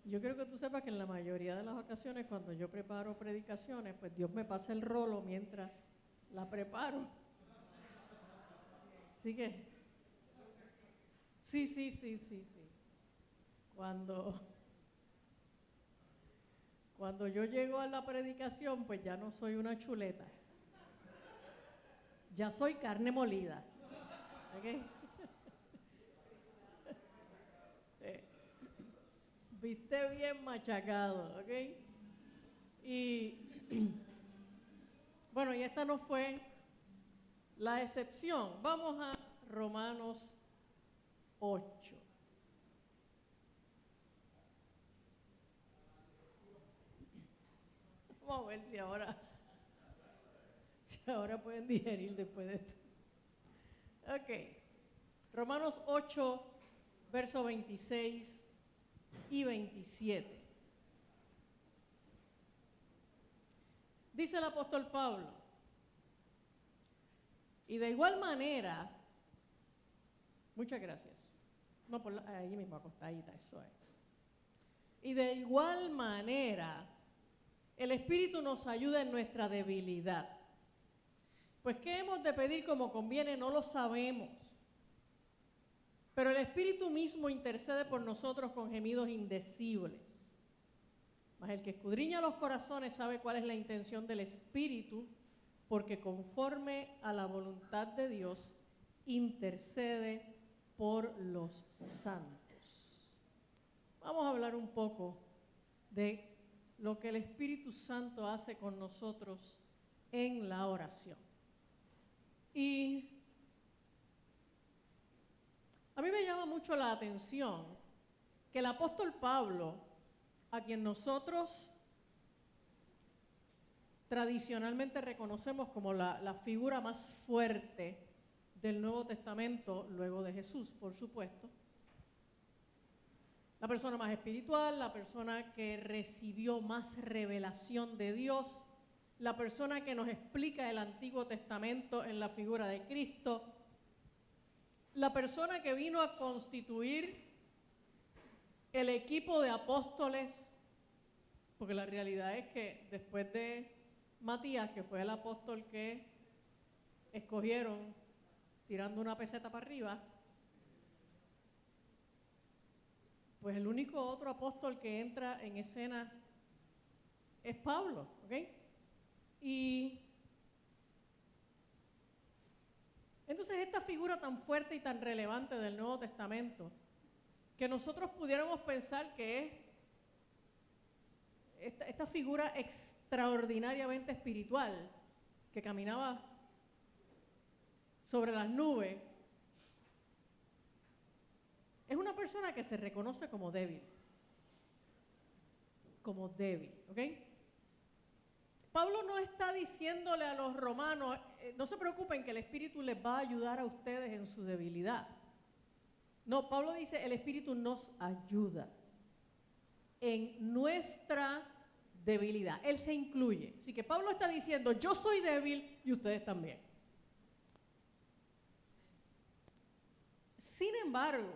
Yo quiero que tú sepas que en la mayoría de las ocasiones cuando yo preparo predicaciones, pues Dios me pasa el rolo mientras la preparo. Así que, sí. Cuando yo llego a la predicación, pues ya no soy una chuleta. Ya soy carne molida. ¿Ok? Viste bien machacado, ¿ok? Y bueno, y esta no fue la excepción. Vamos a Romanos 8. Vamos a ver si ahora pueden digerir después de esto. Ok. Romanos 8, versos 26 y 27. Dice el apóstol Pablo, y de igual manera, muchas gracias, no, ahí mismo acostadita, eso es. Y de igual manera, el Espíritu nos ayuda en nuestra debilidad. Pues qué hemos de pedir como conviene, no lo sabemos. Pero el Espíritu mismo intercede por nosotros con gemidos indecibles. Mas el que escudriña los corazones sabe cuál es la intención del Espíritu, porque conforme a la voluntad de Dios intercede por los santos. Vamos a hablar un poco de lo que el Espíritu Santo hace con nosotros en la oración. Y a mí me llama mucho la atención que el apóstol Pablo, a quien nosotros tradicionalmente reconocemos como la figura más fuerte del Nuevo Testamento, luego de Jesús, por supuesto, la persona más espiritual, la persona que recibió más revelación de Dios, la persona que nos explica el Antiguo Testamento en la figura de Cristo, la persona que vino a constituir el equipo de apóstoles, porque la realidad es que después de Matías, que fue el apóstol que escogieron tirando una peseta para arriba, pues el único otro apóstol que entra en escena es Pablo, ¿ok? Y entonces esta figura tan fuerte y tan relevante del Nuevo Testamento, que nosotros pudiéramos pensar que es esta figura extraordinariamente espiritual, que caminaba sobre las nubes, es una persona que se reconoce como débil, ¿ok? Pablo no está diciéndole a los romanos, no se preocupen que el Espíritu les va a ayudar a ustedes en su debilidad. No, Pablo dice, el Espíritu nos ayuda en nuestra debilidad. Él se incluye. Así que Pablo está diciendo, yo soy débil y ustedes también. Sin embargo,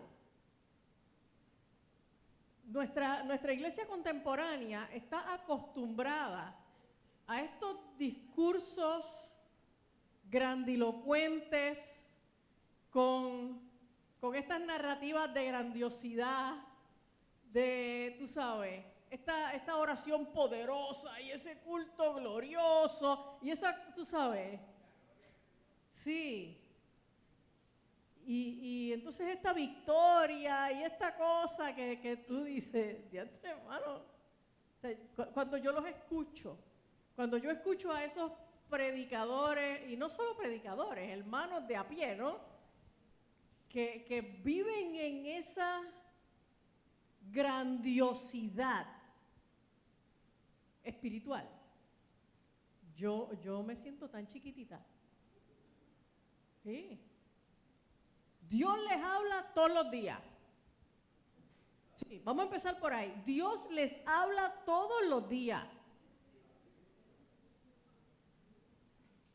nuestra iglesia contemporánea está acostumbrada a estos discursos grandilocuentes, con estas narrativas de grandiosidad, de, tú sabes, esta oración poderosa y ese culto glorioso y esa, tú sabes, sí. Y entonces esta victoria y esta cosa que tú dices, diantre, hermano, o sea, cuando yo los escucho, cuando yo escucho a esos predicadores, y no solo predicadores, hermanos de a pie, ¿no? Que viven en esa grandiosidad espiritual, yo me siento tan chiquitita. Sí. Dios les habla todos los días. Sí, vamos a empezar por ahí. Dios les habla todos los días.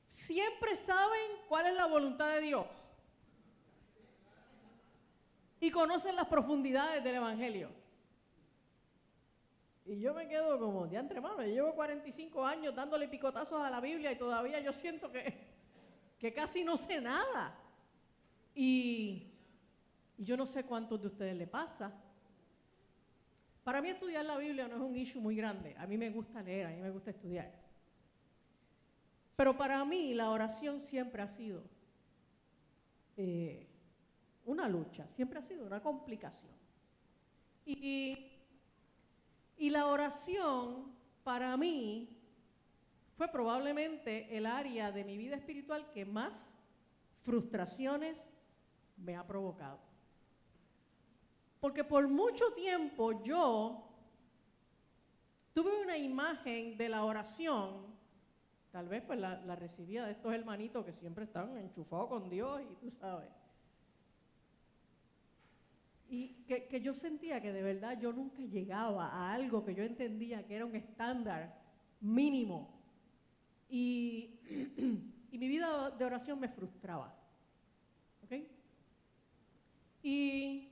Siempre saben cuál es la voluntad de Dios. Y conocen las profundidades del Evangelio. Y yo me quedo como, diantre, mano, yo llevo 45 años dándole picotazos a la Biblia y todavía yo siento que casi no sé nada. Y yo no sé cuántos de ustedes le pasa. Para mí estudiar la Biblia no es un issue muy grande. A mí me gusta leer, a mí me gusta estudiar. Pero para mí la oración siempre ha sido una lucha, siempre ha sido una complicación. Y la oración para mí fue probablemente el área de mi vida espiritual que más frustraciones me ha provocado. Porque por mucho tiempo yo tuve una imagen de la oración, tal vez pues la recibía de estos hermanitos que siempre están enchufados con Dios y tú sabes. Y que yo sentía que de verdad yo nunca llegaba a algo que yo entendía que era un estándar mínimo. Y mi vida de oración me frustraba. ¿Ok? Y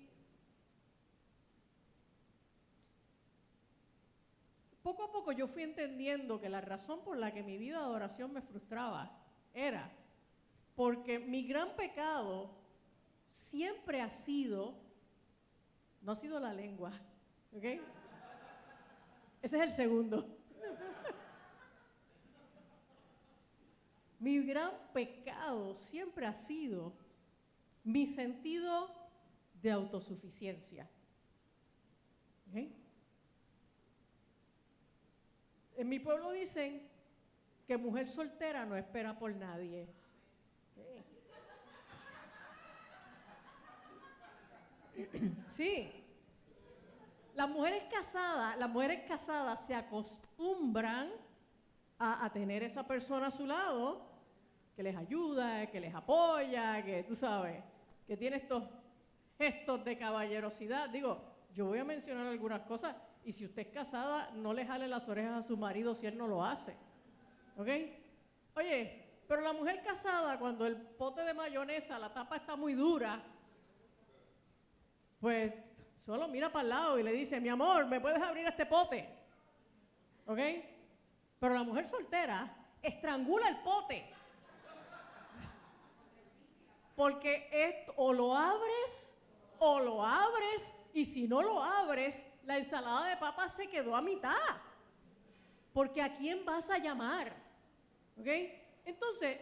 poco a poco yo fui entendiendo que la razón por la que mi vida de oración me frustraba era porque mi gran pecado siempre ha sido, no ha sido la lengua, ¿ok? Ese es el segundo. Mi gran pecado siempre ha sido mi sentido de autosuficiencia. ¿Ok? En mi pueblo dicen que mujer soltera no espera por nadie. Sí. Las mujeres casadas se acostumbran a tener esa persona a su lado que les ayuda, que les apoya, que tú sabes, que tiene estos gestos de caballerosidad. Digo, yo voy a mencionar algunas cosas y si usted es casada, no le jale las orejas a su marido si él no lo hace. ¿Ok? Oye, pero la mujer casada, cuando el pote de mayonesa, la tapa está muy dura, pues solo mira para el lado y le dice, mi amor, ¿me puedes abrir este pote? ¿Ok? Pero la mujer soltera estrangula el pote. Porque o lo abres, y si no lo abres, la ensalada de papas se quedó a mitad. Porque ¿a quién vas a llamar? ¿Ok? Entonces,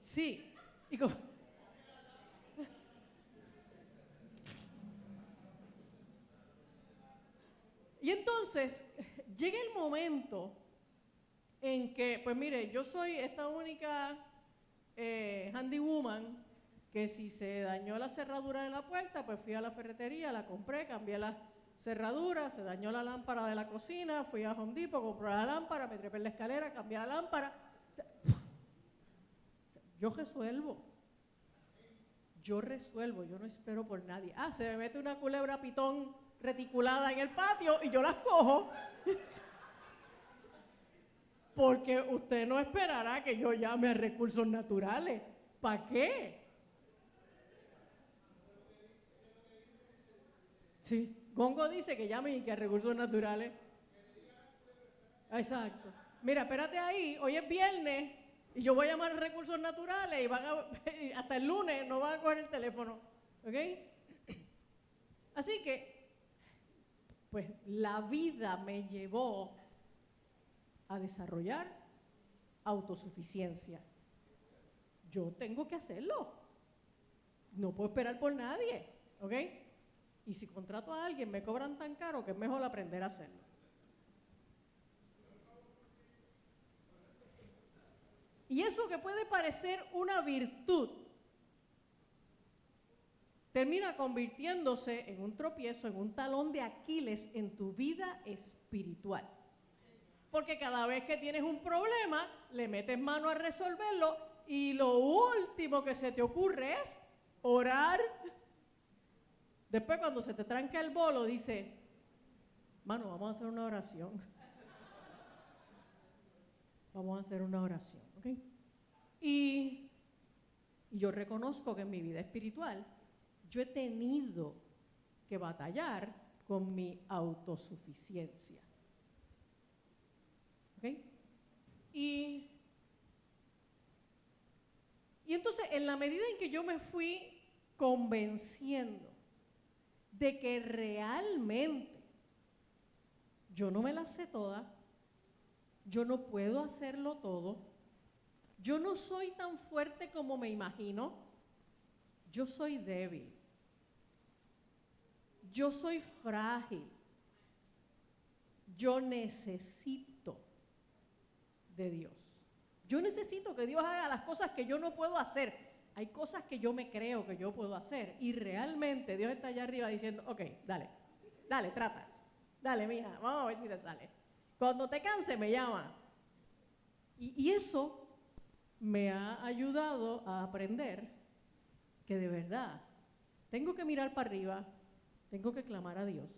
sí. Y entonces, llega el momento en que, pues mire, yo soy esta única handywoman que si se dañó la cerradura de la puerta, pues fui a la ferretería, la compré, cambié la cerradura, se dañó la lámpara de la cocina, fui a Home Depot, compré la lámpara, me trepé en la escalera, cambié la lámpara. Yo resuelvo, yo no espero por nadie. Se me mete una culebra pitón reticulada en el patio y yo las cojo. Porque usted no esperará que yo llame a recursos naturales. ¿Para qué? Sí, Gongo dice que llame y que a recursos naturales. Exacto. Mira, espérate ahí, hoy es viernes y yo voy a llamar a recursos naturales y hasta el lunes no van a coger el teléfono. ¿Ok? Así que, pues la vida me llevó a desarrollar autosuficiencia. Yo tengo que hacerlo. No puedo esperar por nadie, ¿ok? Y si contrato a alguien, me cobran tan caro que es mejor aprender a hacerlo. Y eso que puede parecer una virtud, termina convirtiéndose en un tropiezo, en un talón de Aquiles en tu vida espiritual. Porque cada vez que tienes un problema, le metes mano a resolverlo y lo último que se te ocurre es orar. Después cuando se te tranca el bolo, dice, mano, vamos a hacer una oración. Vamos a hacer una oración, ¿ok? Y yo reconozco que en mi vida espiritual yo he tenido que batallar con mi autosuficiencia. ¿Ok? Y entonces, en la medida en que yo me fui convenciendo de que realmente yo no me la sé toda, yo no puedo hacerlo todo, yo no soy tan fuerte como me imagino, yo soy débil, yo soy frágil, yo necesito de Dios. Yo necesito que Dios haga las cosas que yo no puedo hacer. Hay cosas que yo me creo que yo puedo hacer y realmente Dios está allá arriba diciendo, ok, dale, trata, dale, mija, vamos a ver si te sale. Cuando te canse me llama. Y eso me ha ayudado a aprender que de verdad tengo que mirar para arriba, tengo que clamar a Dios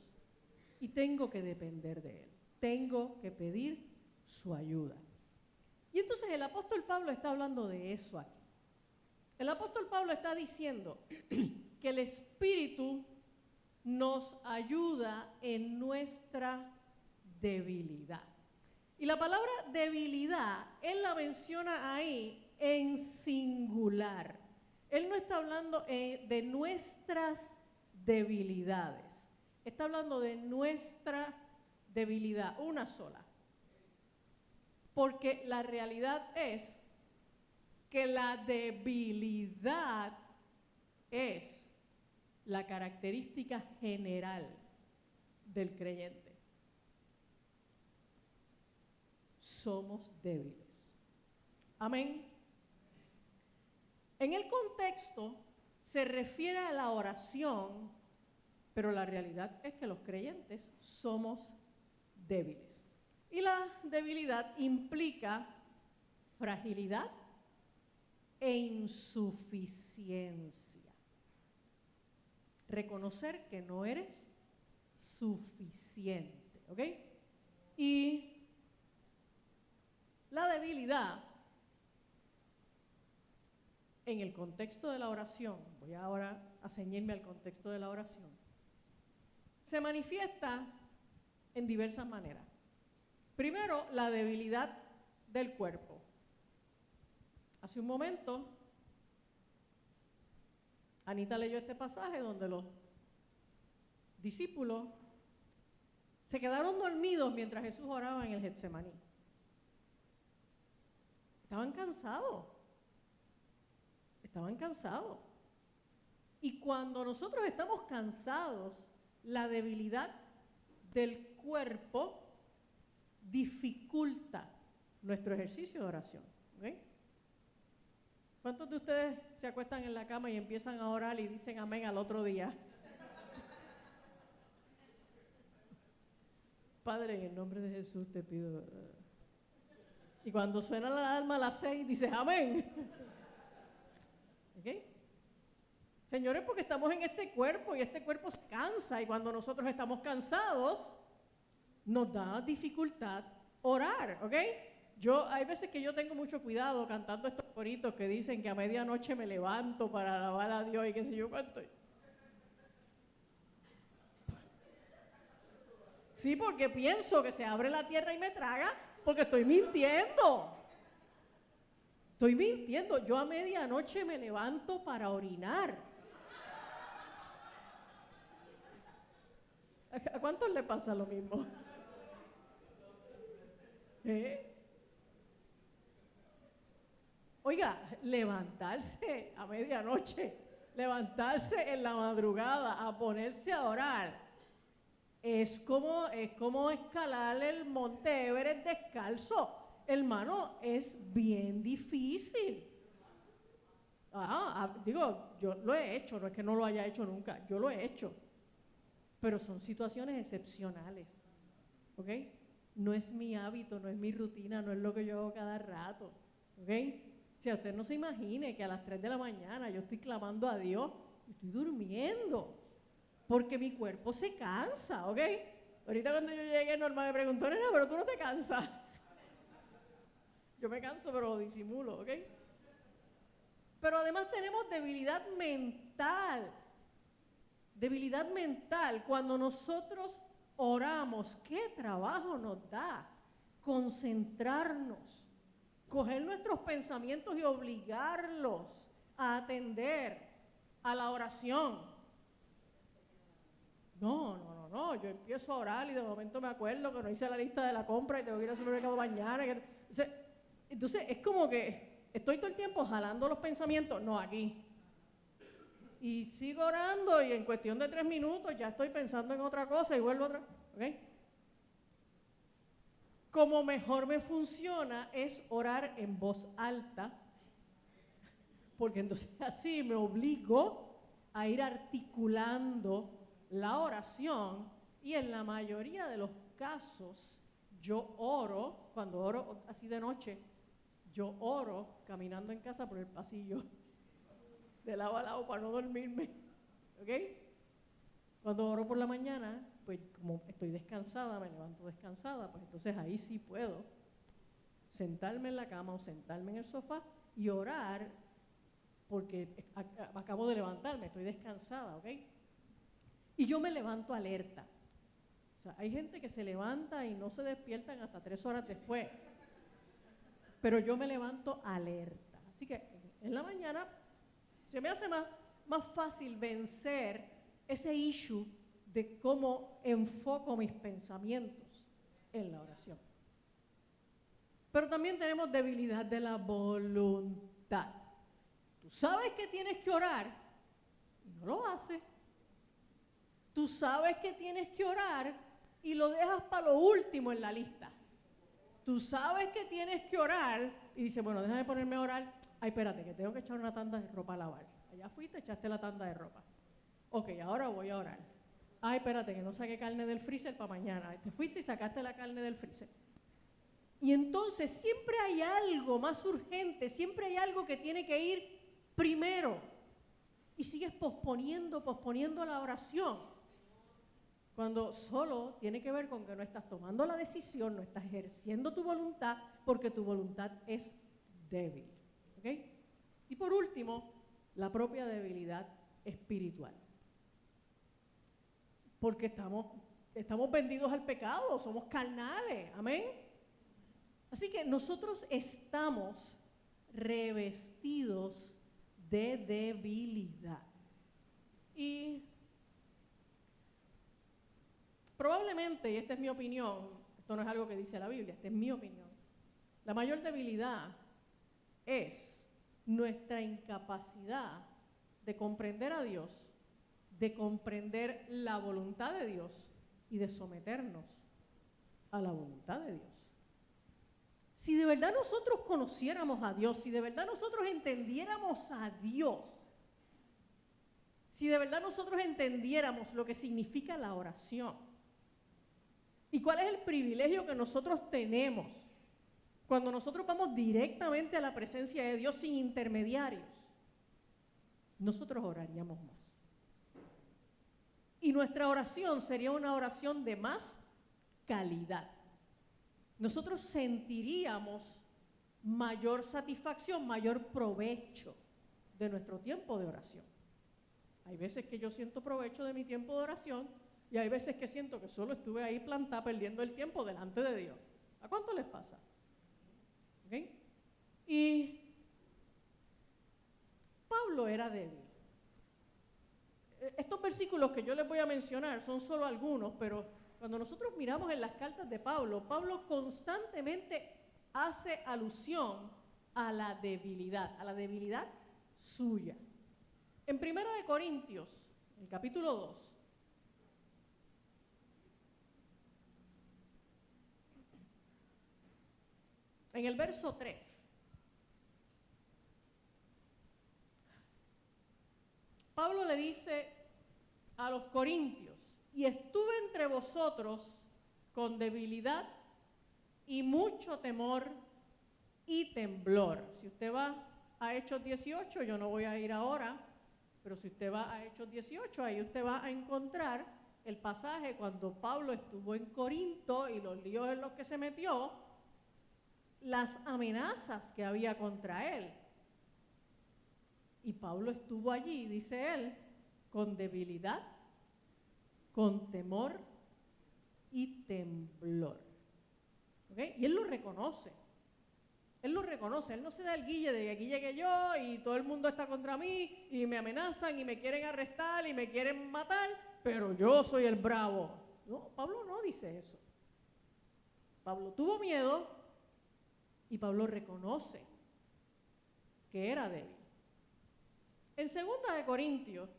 y tengo que depender de Él. Tengo que pedir su ayuda. Y entonces el apóstol Pablo está hablando de eso aquí. El apóstol Pablo está diciendo que el Espíritu nos ayuda en nuestra debilidad. Y la palabra debilidad, él la menciona ahí en singular. Él no está hablando de nuestras debilidades. Está hablando de nuestra debilidad, una sola. Porque la realidad es que la debilidad es la característica general del creyente. Somos débiles. Amén. En el contexto se refiere a la oración, pero la realidad es que los creyentes somos débiles. Y la debilidad implica fragilidad e insuficiencia. Reconocer que no eres suficiente, ¿ok? Y la debilidad, en el contexto de la oración, voy ahora a ceñirme al contexto de la oración, se manifiesta en diversas maneras. Primero, la debilidad del cuerpo. Hace un momento, Anita leyó este pasaje donde los discípulos se quedaron dormidos mientras Jesús oraba en el Getsemaní. Estaban cansados. Y cuando nosotros estamos cansados, la debilidad del cuerpo dificulta nuestro ejercicio de oración. ¿Okay? ¿Cuántos de ustedes se acuestan en la cama y empiezan a orar y dicen amén al otro día? Padre, en el nombre de Jesús te pido. Y cuando suena la alarma a las 6, dices amén. ¿Ok? Señores, porque estamos en este cuerpo y este cuerpo se cansa y cuando nosotros estamos cansados, nos da dificultad orar, ¿ok? Hay veces que yo tengo mucho cuidado cantando estos coritos que dicen que a medianoche me levanto para alabar a Dios y qué sé yo cuánto. Sí, porque pienso que se abre la tierra y me traga porque estoy mintiendo. Yo a medianoche me levanto para orinar. ¿A cuántos le pasa lo mismo? Oiga, levantarse a medianoche, levantarse en la madrugada a ponerse a orar, es como escalar el monte Everest descalzo. Hermano, es bien difícil. Yo lo he hecho, no es que no lo haya hecho nunca, yo lo he hecho. Pero son situaciones excepcionales, ¿ok? No es mi hábito, no es mi rutina, no es lo que yo hago cada rato, ¿ok? O sea, usted no se imagine que a las 3 de la mañana yo estoy clamando a Dios, estoy durmiendo, porque mi cuerpo se cansa, ¿ok? Ahorita cuando yo llegué, Norma me preguntó, nena, pero tú no te cansas. Yo me canso, pero lo disimulo, ¿ok? Pero además tenemos debilidad mental. Debilidad mental, cuando nosotros oramos, ¿qué trabajo nos da? Concentrarnos, coger nuestros pensamientos y obligarlos a atender a la oración. No, yo empiezo a orar y de momento me acuerdo que no hice la lista de la compra y tengo que ir al supermercado mañana. Entonces es como que estoy todo el tiempo jalando los pensamientos, no aquí. Y sigo orando y en cuestión de 3 minutos ya estoy pensando en otra cosa y vuelvo otra, ¿ok? Como mejor me funciona es orar en voz alta, porque entonces así me obligo a ir articulando la oración y en la mayoría de los casos yo oro, cuando oro así de noche, yo oro caminando en casa por el pasillo de lado a lado para no dormirme, ¿ok? Cuando oro por la mañana, pues como estoy descansada, me levanto descansada, pues entonces ahí sí puedo sentarme en la cama o sentarme en el sofá y orar porque acabo de levantarme, estoy descansada, ¿ok? Y yo me levanto alerta. O sea, hay gente que se levanta y no se despiertan hasta 3 horas después, pero yo me levanto alerta. Así que en la mañana se me hace más fácil vencer ese issue de cómo enfoco mis pensamientos en la oración. Pero también tenemos debilidad de la voluntad. Tú sabes que tienes que orar y no lo haces. Tú sabes que tienes que orar y lo dejas para lo último en la lista. Tú sabes que tienes que orar y dices, bueno, déjame ponerme a orar. Ay, espérate, que tengo que echar una tanda de ropa a lavar. Allá fuiste, echaste la tanda de ropa. Ok, ahora voy a orar. Ay, espérate, que no saqué carne del freezer para mañana. Te fuiste y sacaste la carne del freezer. Y entonces siempre hay algo más urgente, siempre hay algo que tiene que ir primero. Y sigues posponiendo la oración. Cuando solo tiene que ver con que no estás tomando la decisión, no estás ejerciendo tu voluntad, porque tu voluntad es débil. ¿Ok? Y por último, la propia debilidad espiritual. Porque estamos vendidos al pecado, somos carnales, amén. Así que nosotros estamos revestidos de debilidad. Y probablemente, y esta es mi opinión, esto no es algo que dice la Biblia, esta es mi opinión, la mayor debilidad es nuestra incapacidad de comprender a Dios, de comprender la voluntad de Dios y de someternos a la voluntad de Dios. Si de verdad nosotros conociéramos a Dios, si de verdad nosotros entendiéramos a Dios, si de verdad nosotros entendiéramos lo que significa la oración y cuál es el privilegio que nosotros tenemos cuando nosotros vamos directamente a la presencia de Dios sin intermediarios, nosotros oraríamos más. Y nuestra oración sería una oración de más calidad. Nosotros sentiríamos mayor satisfacción, mayor provecho de nuestro tiempo de oración. Hay veces que yo siento provecho de mi tiempo de oración y hay veces que siento que solo estuve ahí plantada perdiendo el tiempo delante de Dios. ¿A cuánto les pasa? ¿Okay? Y Pablo era débil. Estos versículos que yo les voy a mencionar son solo algunos, pero cuando nosotros miramos en las cartas de Pablo, Pablo constantemente hace alusión a la debilidad suya. En 1 Corintios, el capítulo 2, en el verso 3, Pablo le dice a los corintios, y estuve entre vosotros con debilidad y mucho temor y temblor. Si usted va a Hechos 18, yo no voy a ir ahora, pero si usted va a Hechos 18, ahí usted va a encontrar el pasaje cuando Pablo estuvo en Corinto y los líos en los que se metió, las amenazas que había contra él. Y Pablo estuvo allí, dice él, con debilidad con temor y temblor. ¿Okay? Y él lo reconoce. Él lo reconoce. Él no se da el guille de que aquí llegué yo y todo el mundo está contra mí y me amenazan y me quieren arrestar y me quieren matar, pero yo soy el bravo. No, Pablo no dice eso. Pablo tuvo miedo y Pablo reconoce que era débil. En 2 de Corintios,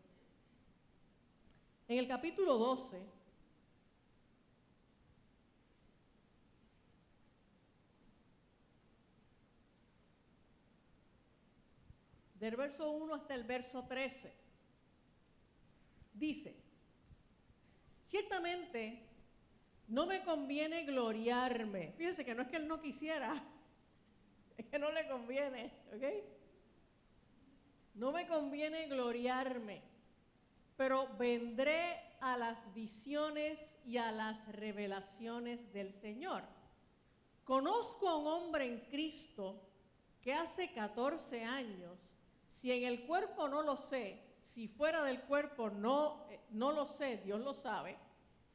en el capítulo 12, del verso 1 hasta el verso 13, dice: ciertamente no me conviene gloriarme. Fíjense que no es que él no quisiera, es que no le conviene, ¿ok? No me conviene gloriarme, pero vendré a las visiones y a las revelaciones del Señor. Conozco a un hombre en Cristo que hace 14 años, si en el cuerpo no lo sé, si fuera del cuerpo no lo sé, Dios lo sabe,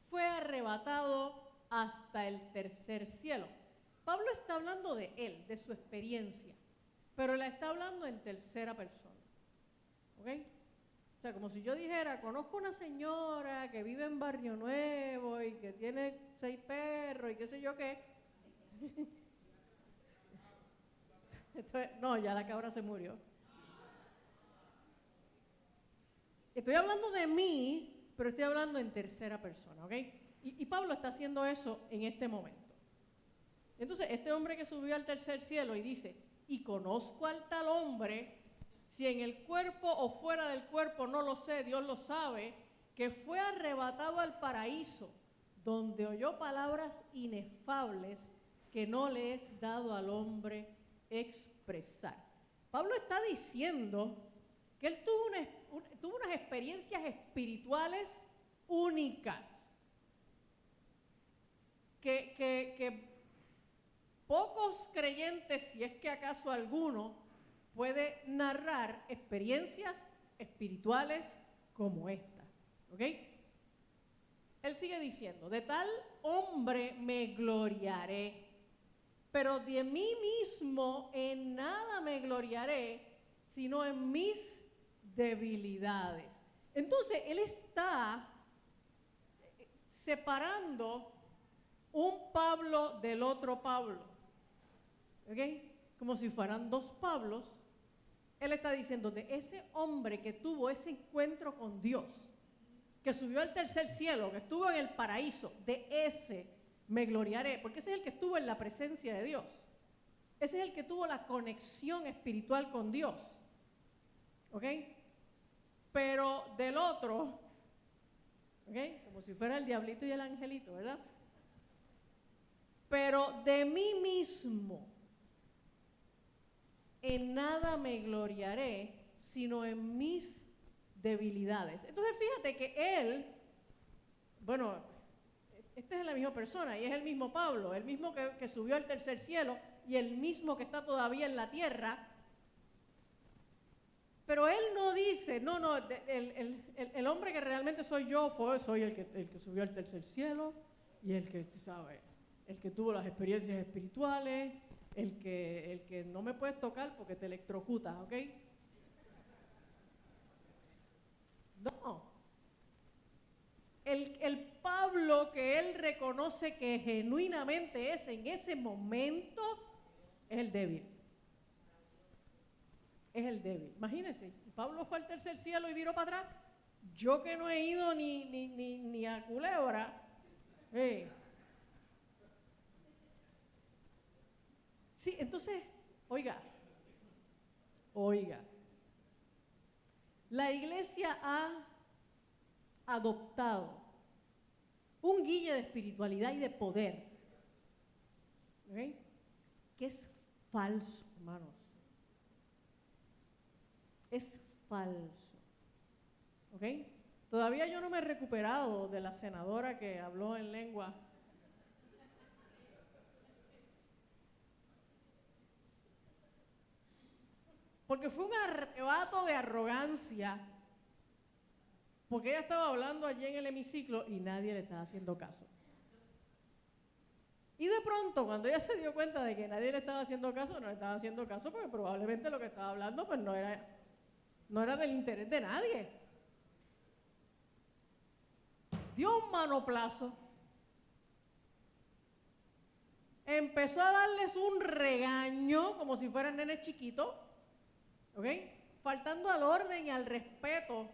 fue arrebatado hasta el tercer cielo. Pablo está hablando de él, de su experiencia, pero la está hablando en tercera persona. ¿Ok? O sea, como si yo dijera, conozco una señora que vive en Barrio Nuevo y que tiene 6 perros y qué sé yo qué. Entonces, no, ya la cabra se murió. Estoy hablando de mí, pero estoy hablando en tercera persona, ¿ok? Y Pablo está haciendo eso en este momento. Entonces, este hombre que subió al tercer cielo y dice, y conozco al tal hombre, si en el cuerpo o fuera del cuerpo no lo sé, Dios lo sabe, que fue arrebatado al paraíso, donde oyó palabras inefables que no le es dado al hombre expresar. Pablo está diciendo que él tuvo unas experiencias espirituales únicas, que pocos creyentes, si es que acaso alguno, puede narrar experiencias espirituales como esta. ¿Ok? Él sigue diciendo, de tal hombre me gloriaré, pero de mí mismo en nada me gloriaré, sino en mis debilidades. Entonces, él está separando un Pablo del otro Pablo. ¿Ok? Como si fueran 2 Pablos. Él está diciendo, de ese hombre que tuvo ese encuentro con Dios, que subió al tercer cielo, que estuvo en el paraíso, de ese me gloriaré, porque ese es el que estuvo en la presencia de Dios. Ese es el que tuvo la conexión espiritual con Dios. ¿Ok? Pero del otro, ¿ok? Como si fuera el diablito y el angelito, ¿verdad? Pero de mí mismo en nada me gloriaré, sino en mis debilidades. Entonces fíjate que él, bueno, esta es la misma persona y es el mismo Pablo, el mismo que subió al tercer cielo y el mismo que está todavía en la tierra. Pero él no dice, no, el hombre que realmente soy yo, soy el que subió al tercer cielo y el que, ¿sabe? El que tuvo las experiencias espirituales, el que no me puedes tocar porque te electrocutas, ¿ok? No. El Pablo que él reconoce que genuinamente es en ese momento, es el débil. Es el débil. Imagínense, Pablo fue al tercer cielo y viró para atrás. Yo que no he ido ni a Culebra. Sí, entonces, oiga, la iglesia ha adoptado un guille de espiritualidad y de poder, ¿okay? Que es falso, hermanos. Es falso. ¿Ok? Todavía yo no me he recuperado de la senadora que habló en lengua. Porque fue un arrebato de arrogancia. porque ella estaba hablando allí en el hemiciclo y nadie le estaba haciendo caso. Y de pronto, cuando ella se dio cuenta de que nadie le estaba haciendo caso, no le estaba haciendo caso porque probablemente lo que estaba hablando pues no era del interés de nadie. Dio un manoplazo. Empezó a darles un regaño como si fueran nenes chiquitos, ¿ok? Faltando al orden y al respeto,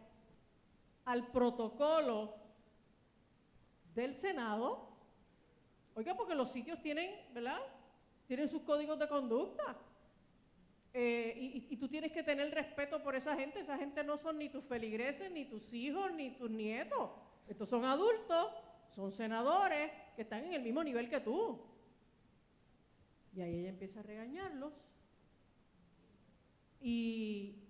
al protocolo del Senado. Oiga, porque los sitios tienen, ¿verdad? Tienen sus códigos de conducta. Y tú tienes que tener respeto por esa gente. Esa gente no son ni tus feligreses, ni tus hijos, ni tus nietos. Estos son adultos, son senadores que están en el mismo nivel que tú. Y ahí ella empieza a regañarlos. Y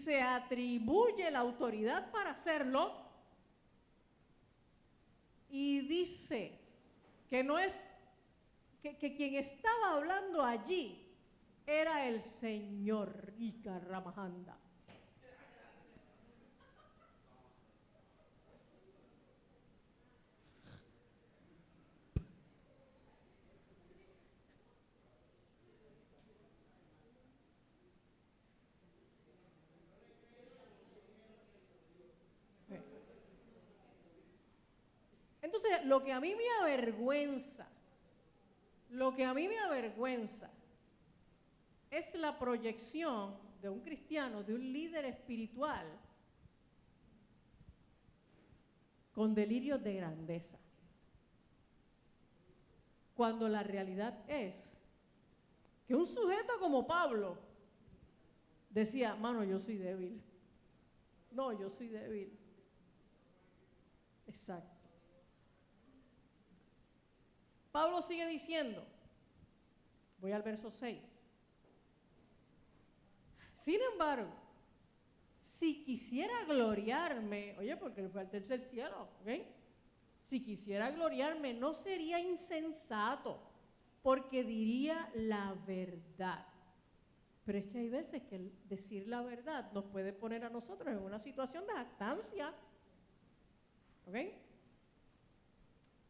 se atribuye la autoridad para hacerlo. Y dice que no es, que quien estaba hablando allí era el señor Rika Ramajanda. Entonces, lo que a mí me avergüenza es la proyección de un cristiano, de un líder espiritual con delirios de grandeza. Cuando la realidad es que un sujeto como Pablo decía, mano, yo soy débil. No, yo soy débil. Exacto. Pablo sigue diciendo, voy al verso 6. Sin embargo, si quisiera gloriarme, oye, porque él fue al tercer cielo, ¿ok? Si quisiera gloriarme, no sería insensato, porque diría la verdad. Pero es que hay veces que el decir la verdad nos puede poner a nosotros en una situación de jactancia, ¿ok?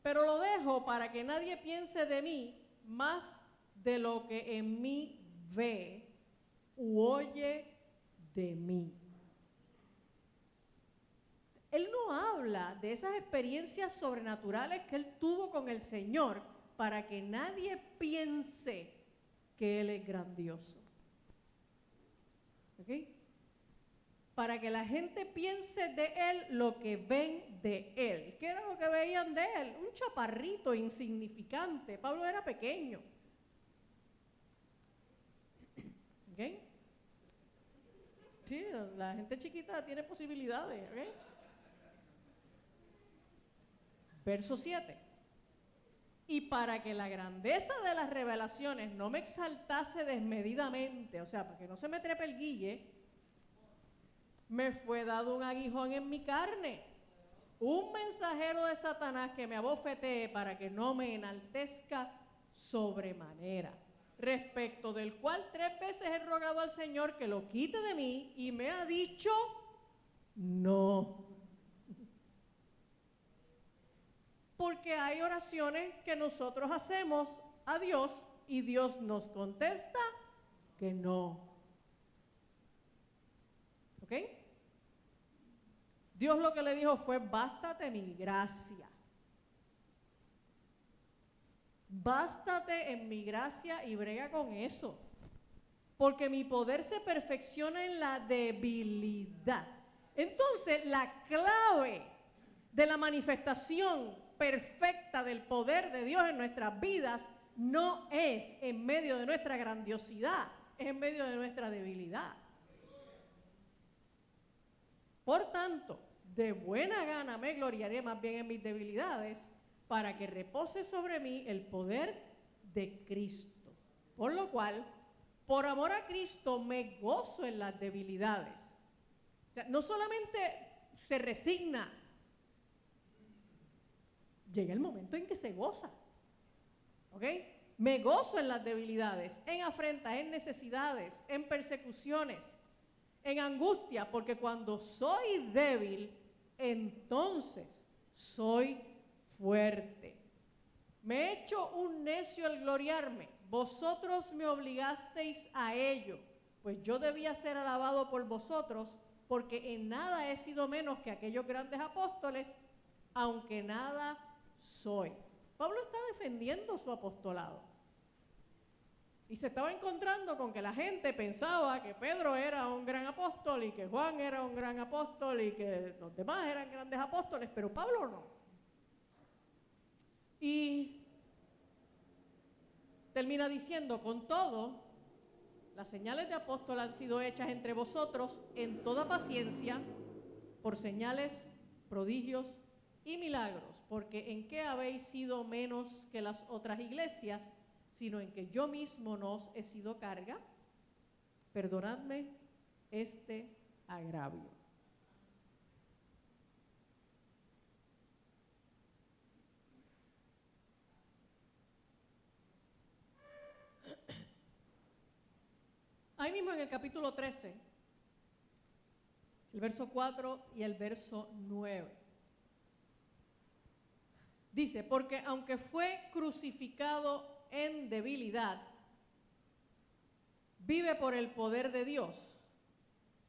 Pero lo dejo para que nadie piense de mí más de lo que en mí ve u oye de mí. Él no habla de esas experiencias sobrenaturales que él tuvo con el Señor para que nadie piense que Él es grandioso. ¿Ok? Para que la gente piense de Él lo que ven de Él. ¿Qué era lo que veían de Él? Un chaparrito insignificante. Pablo era pequeño. ¿Ok? Sí, la gente chiquita tiene posibilidades. ¿Ok? Verso 7. Y para que la grandeza de las revelaciones no me exaltase desmedidamente, o sea, para que no se me trepe el guille, me fue dado un aguijón en mi carne, un mensajero de Satanás que me abofetee para que no me enaltezca sobremanera, respecto del cual 3 veces he rogado al Señor que lo quite de mí y me ha dicho no. Porque hay oraciones que nosotros hacemos a Dios y Dios nos contesta que no. ¿Ok? Dios lo que le dijo fue, bástate mi gracia. Bástate en mi gracia y brega con eso. Porque mi poder se perfecciona en la debilidad. Entonces, la clave de la manifestación perfecta del poder de Dios en nuestras vidas no es en medio de nuestra grandiosidad, es en medio de nuestra debilidad. Por tanto, de buena gana me gloriaré más bien en mis debilidades, para que repose sobre mí el poder de Cristo. Por lo cual, por amor a Cristo, me gozo en las debilidades. O sea, no solamente se resigna, llega el momento en que se goza. ¿Ok? Me gozo en las debilidades, en afrentas, en necesidades, en persecuciones, en angustia, porque cuando soy débil, entonces soy fuerte. Me he hecho un necio al gloriarme. Vosotros me obligasteis a ello, pues yo debía ser alabado por vosotros, porque en nada he sido menos que aquellos grandes apóstoles, aunque nada soy. Pablo está defendiendo su apostolado. Y se estaba encontrando con que la gente pensaba que Pedro era un gran apóstol y que Juan era un gran apóstol y que los demás eran grandes apóstoles, pero Pablo no. Y termina diciendo, con todo, las señales de apóstol han sido hechas entre vosotros en toda paciencia, por señales, prodigios y milagros, porque ¿en qué habéis sido menos que las otras iglesias? Sino en que yo mismo no os he sido carga. Perdonadme este agravio. Ahí mismo en el capítulo 13, el verso 4 y el verso 9. Dice, porque aunque fue crucificado en debilidad, vive por el poder de Dios,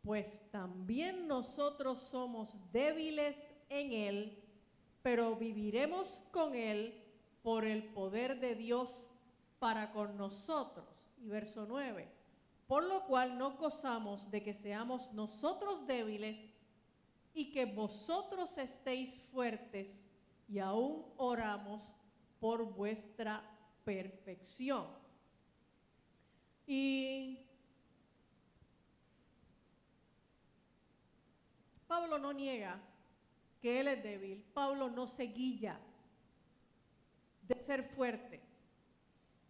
pues también nosotros somos débiles en Él, pero viviremos con Él por el poder de Dios para con nosotros. Y verso 9, por lo cual no gozamos de que seamos nosotros débiles y que vosotros estéis fuertes, y aún oramos por vuestra perfección. Y Pablo no niega que él es débil. Pablo no se guilla de ser fuerte.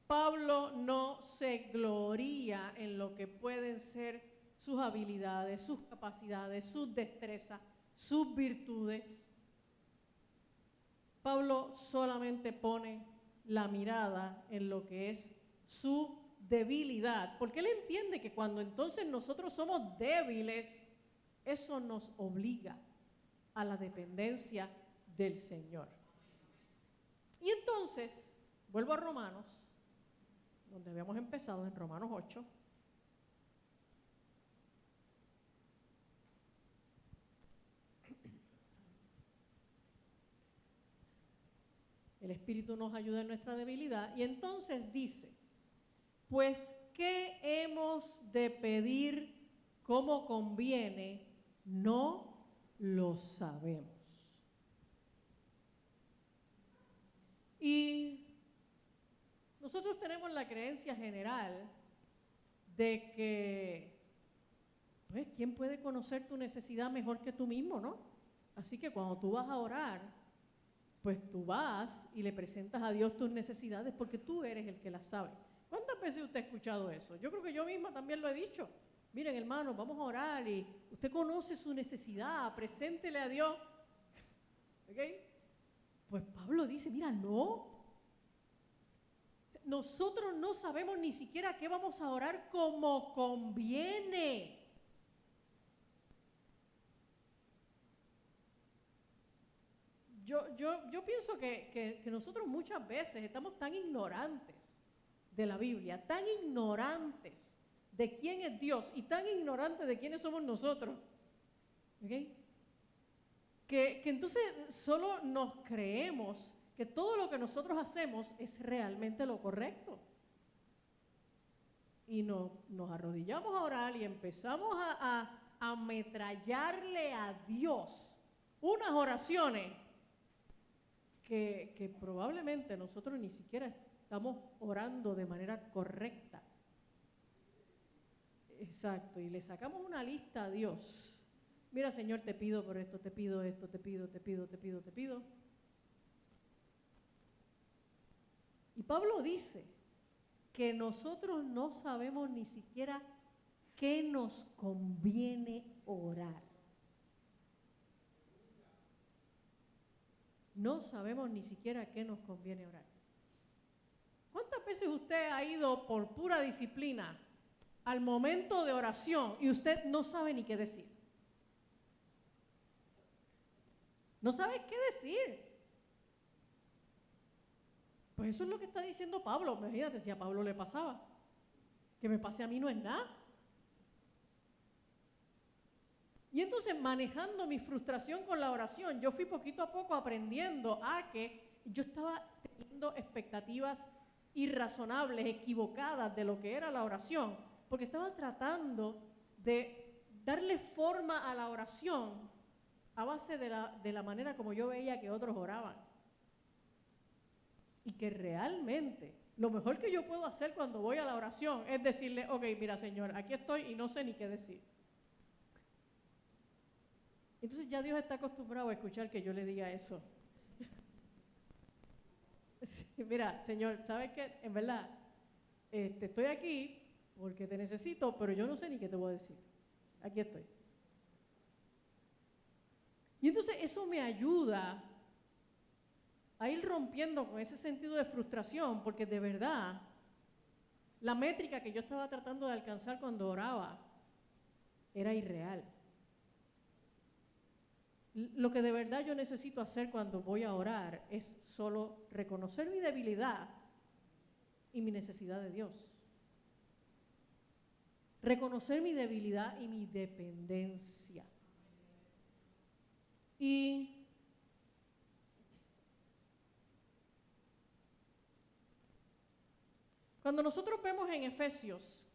Pablo no se gloría en lo que pueden ser sus habilidades, sus capacidades, sus destrezas, sus virtudes. Pablo solamente pone la mirada en lo que es su debilidad, porque él entiende que cuando entonces nosotros somos débiles, eso nos obliga a la dependencia del Señor. Y entonces, vuelvo a Romanos, donde habíamos empezado en Romanos 8. El Espíritu nos ayuda en nuestra debilidad. Y entonces dice, pues, ¿qué hemos de pedir como conviene? No lo sabemos. Y nosotros tenemos la creencia general de que, pues, ¿quién puede conocer tu necesidad mejor que tú mismo, no? Así que cuando tú vas a orar, pues tú vas y le presentas a Dios tus necesidades porque tú eres el que las sabe. ¿Cuántas veces usted ha escuchado eso? Yo creo que yo misma también lo he dicho. Miren, hermanos, vamos a orar y usted conoce su necesidad, preséntele a Dios. ¿Ok? Pues Pablo dice, mira, no. Nosotros no sabemos ni siquiera qué vamos a orar como conviene. Yo pienso que nosotros muchas veces estamos tan ignorantes de la Biblia, tan ignorantes de quién es Dios y tan ignorantes de quiénes somos nosotros, ¿okay? que entonces solo nos creemos que todo lo que nosotros hacemos es realmente lo correcto. Y nos arrodillamos a orar y empezamos a ametrallarle a Dios unas oraciones que probablemente nosotros ni siquiera estamos orando de manera correcta. Exacto, y le sacamos una lista a Dios. Mira, Señor, te pido por esto, te pido esto, te pido. Y Pablo dice que nosotros no sabemos ni siquiera qué nos conviene orar. No sabemos ni siquiera qué nos conviene orar. ¿Cuántas veces usted ha ido por pura disciplina al momento de oración y usted no sabe ni qué decir? No sabes qué decir. Pues eso es lo que está diciendo Pablo. Imagínate, si a Pablo le pasaba. Que me pase a mí no es nada. Y entonces, manejando mi frustración con la oración, yo fui poquito a poco aprendiendo a que yo estaba teniendo expectativas irrazonables, equivocadas de lo que era la oración, porque estaba tratando de darle forma a la oración a base de la manera como yo veía que otros oraban. Y que realmente lo mejor que yo puedo hacer cuando voy a la oración es decirle, ok, mira Señor, aquí estoy y no sé ni qué decir. Entonces ya Dios está acostumbrado a escuchar que yo le diga eso. Sí, mira, Señor, ¿sabes qué? En verdad, estoy aquí porque te necesito, pero yo no sé ni qué te voy a decir. Aquí estoy. Y entonces eso me ayuda a ir rompiendo con ese sentido de frustración, porque de verdad, la métrica que yo estaba tratando de alcanzar cuando oraba era irreal. Lo que de verdad yo necesito hacer cuando voy a orar es solo reconocer mi debilidad y mi necesidad de Dios. Reconocer mi debilidad y mi dependencia. Y cuando nosotros vemos en Efesios,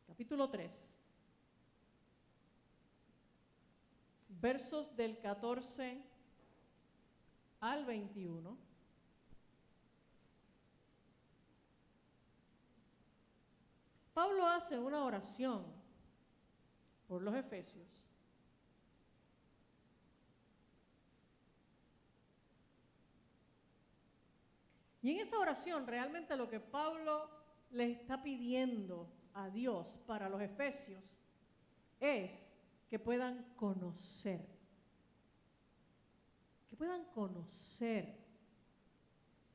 capítulo 3, versos del 14 al 21, Pablo hace una oración por los efesios. Y en esa oración realmente lo que Pablo le está pidiendo a Dios para los efesios es que puedan conocer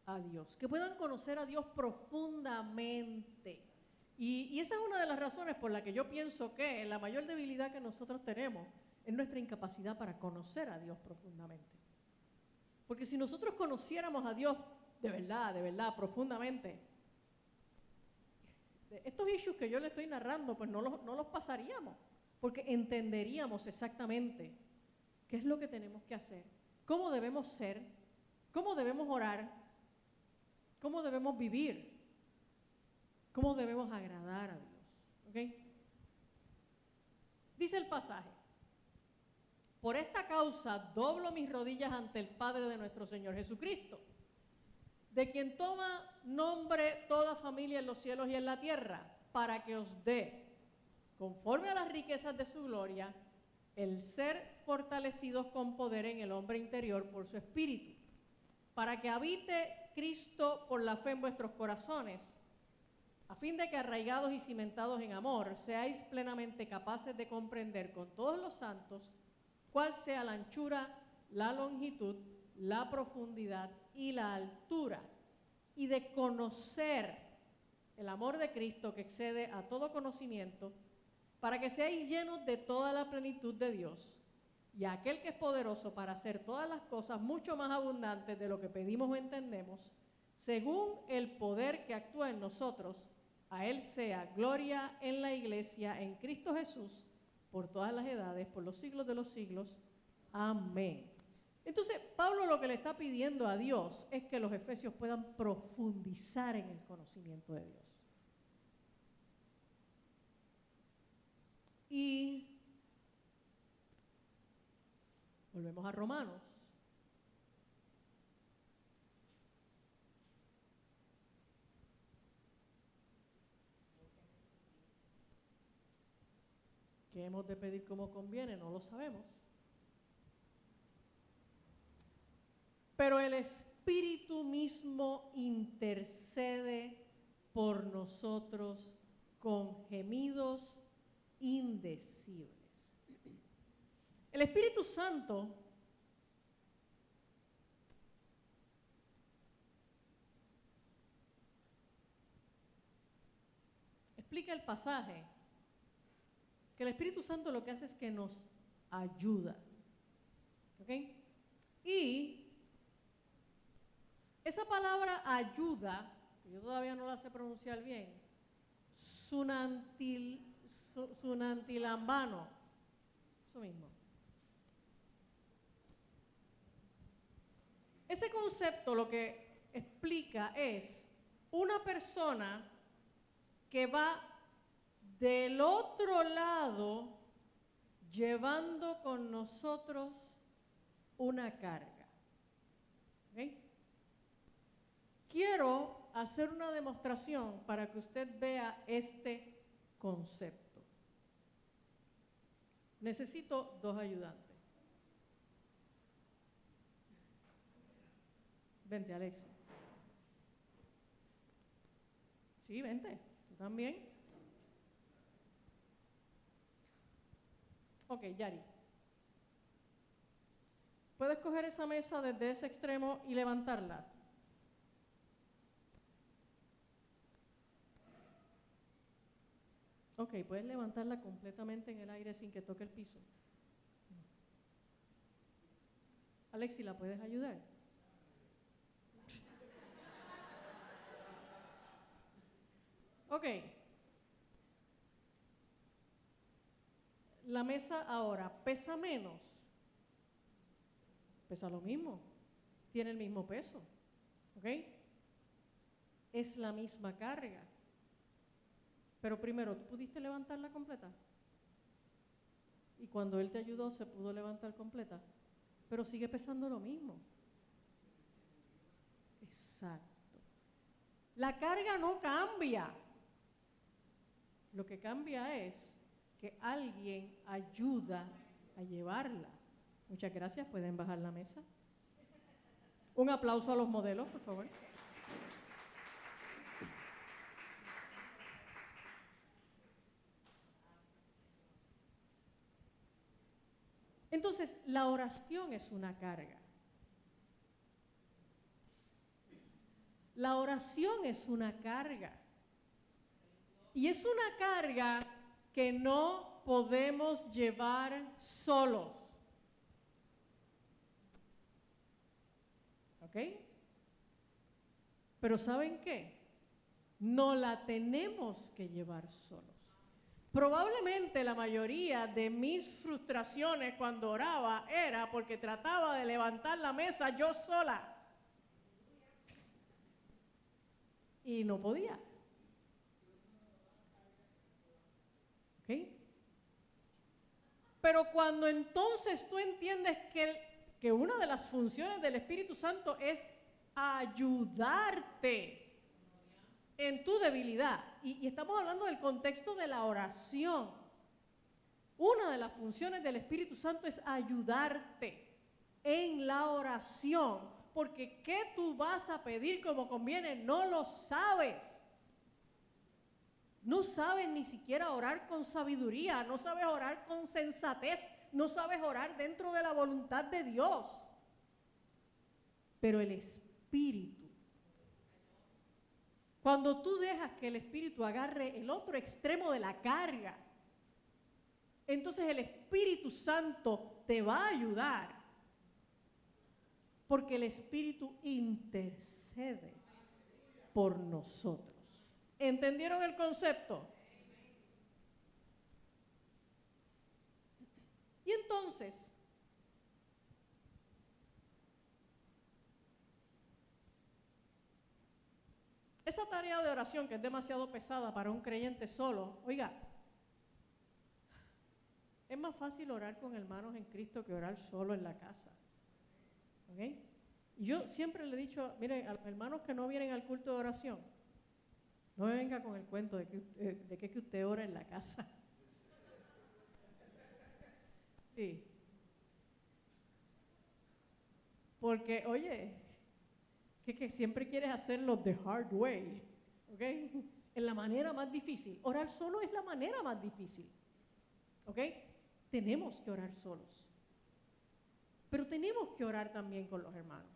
a Dios, que puedan conocer a Dios profundamente. Y esa es una de las razones por la que yo pienso que la mayor debilidad que nosotros tenemos es nuestra incapacidad para conocer a Dios profundamente. Porque si nosotros conociéramos a Dios de verdad, profundamente, estos issues que yo le estoy narrando, pues no los pasaríamos, porque entenderíamos exactamente qué es lo que tenemos que hacer, cómo debemos ser, cómo debemos orar, cómo debemos vivir, cómo debemos agradar a Dios. ¿Okay? Dice el pasaje: por esta causa doblo mis rodillas ante el Padre de nuestro Señor Jesucristo, de quien toma nombre toda familia en los cielos y en la tierra, para que os dé, conforme a las riquezas de su gloria, el ser fortalecidos con poder en el hombre interior por su espíritu, para que habite Cristo por la fe en vuestros corazones, a fin de que, arraigados y cimentados en amor, seáis plenamente capaces de comprender con todos los santos cuál sea la anchura, la longitud, la profundidad y la altura, y de conocer el amor de Cristo que excede a todo conocimiento, para que seáis llenos de toda la plenitud de Dios, y a aquel que es poderoso para hacer todas las cosas mucho más abundantes de lo que pedimos o entendemos, según el poder que actúa en nosotros, a Él sea gloria en la Iglesia, en Cristo Jesús, por todas las edades, por los siglos de los siglos. Amén. Entonces, Pablo lo que le está pidiendo a Dios es que los efesios puedan profundizar en el conocimiento de Dios. Y volvemos a Romanos. ¿Qué hemos de pedir como conviene? No lo sabemos. Pero el Espíritu mismo intercede por nosotros con gemidos indecibles. El Espíritu Santo explica el pasaje que el Espíritu Santo lo que hace es que nos ayuda. ¿Ok? Y esa palabra ayuda, que yo todavía no la sé pronunciar bien, sunantilambano, eso mismo. Ese concepto lo que explica es una persona que va del otro lado llevando con nosotros una carga. ¿Okay? Quiero hacer una demostración para que usted vea este concepto. Necesito 2 ayudantes. Vente, Alexia. Sí, vente. ¿Tú también? Ok, Yari. ¿Puedes coger esa mesa desde ese extremo y levantarla? Ok, puedes levantarla completamente en el aire sin que toque el piso. Alexi, ¿la puedes ayudar? Ok. La mesa ahora pesa menos. Pesa lo mismo. Tiene el mismo peso. ¿Ok? Es la misma carga. Pero primero, ¿tú pudiste levantarla completa? Y cuando él te ayudó, se pudo levantar completa. Pero sigue pesando lo mismo. Exacto. La carga no cambia. Lo que cambia es que alguien ayuda a llevarla. Muchas gracias. ¿Pueden bajar la mesa? Un aplauso a los modelos, por favor. Entonces, la oración es una carga. La oración es una carga. Y es una carga que no podemos llevar solos. ¿Ok? Pero ¿saben qué? No la tenemos que llevar solos. Probablemente la mayoría de mis frustraciones cuando oraba era porque trataba de levantar la mesa yo sola. Y no podía. ¿Ok? Pero cuando entonces tú entiendes que una de las funciones del Espíritu Santo es ayudarte en tu debilidad, y estamos hablando del contexto de la oración. Una de las funciones del Espíritu Santo es ayudarte en la oración, porque ¿qué tú vas a pedir como conviene? No lo sabes. No sabes ni siquiera orar con sabiduría, no sabes orar con sensatez, no sabes orar dentro de la voluntad de Dios. Pero el Espíritu, cuando tú dejas que el Espíritu agarre el otro extremo de la carga, entonces el Espíritu Santo te va a ayudar, porque el Espíritu intercede por nosotros. ¿Entendieron el concepto? Y entonces, esa tarea de oración que es demasiado pesada para un creyente solo, oiga, es más fácil orar con hermanos en Cristo que orar solo en la casa. ¿Ok? Y yo siempre le he dicho, miren, a los hermanos que no vienen al culto de oración, no me venga con el cuento de que usted ora en la casa. Sí. Porque, oye, que siempre quieres hacerlo the hard way, ¿ok? En la manera más difícil. Orar solo es la manera más difícil, ¿ok? Tenemos que orar solos. Pero tenemos que orar también con los hermanos.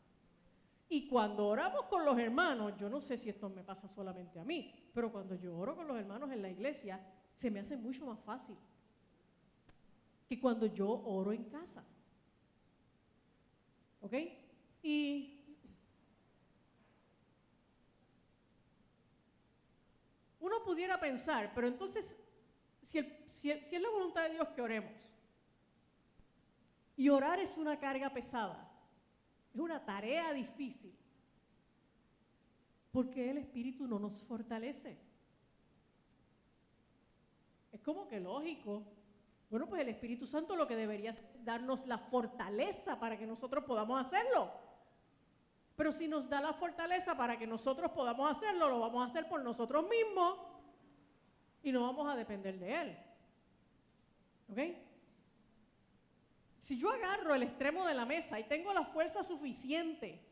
Y cuando oramos con los hermanos, yo no sé si esto me pasa solamente a mí, pero cuando yo oro con los hermanos en la iglesia, se me hace mucho más fácil que cuando yo oro en casa. ¿Ok? ¿Ok? Y uno pudiera pensar, pero entonces, si es la voluntad de Dios que oremos, y orar es una carga pesada, es una tarea difícil, ¿por qué el Espíritu no nos fortalece? Es como que lógico. Bueno, pues el Espíritu Santo lo que debería hacer es darnos la fortaleza para que nosotros podamos hacerlo. Pero si nos da la fortaleza para que nosotros podamos hacerlo, lo vamos a hacer por nosotros mismos y no vamos a depender de Él. ¿Ok? Si yo agarro el extremo de la mesa y tengo la fuerza suficiente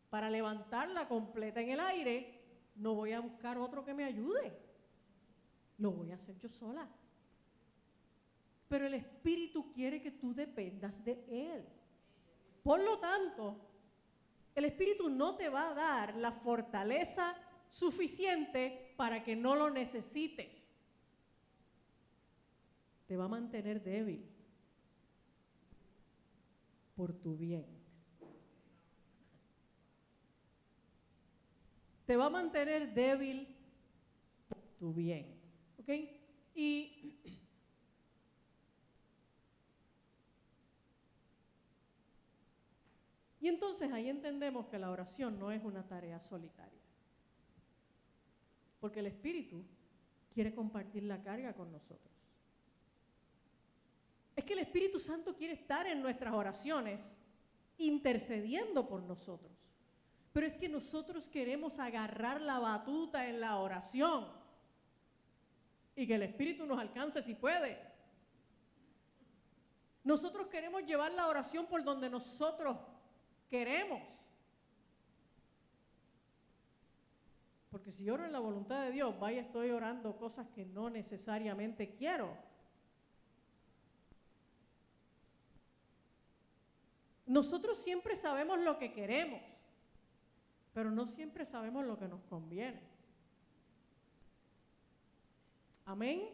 para levantarla completa en el aire, no voy a buscar otro que me ayude. Lo voy a hacer yo sola. Pero el Espíritu quiere que tú dependas de Él. Por lo tanto, el Espíritu no te va a dar la fortaleza suficiente para que no lo necesites. Te va a mantener débil por tu bien. Te va a mantener débil por tu bien. ¿Ok? Y entonces ahí entendemos que la oración no es una tarea solitaria. Porque el Espíritu quiere compartir la carga con nosotros. Es que el Espíritu Santo quiere estar en nuestras oraciones, intercediendo por nosotros. Pero es que nosotros queremos agarrar la batuta en la oración y que el Espíritu nos alcance si puede. Nosotros queremos llevar la oración por donde nosotros queremos. Porque si oro en la voluntad de Dios, vaya, estoy orando cosas que no necesariamente quiero. Nosotros siempre sabemos lo que queremos, pero no siempre sabemos lo que nos conviene. Amén.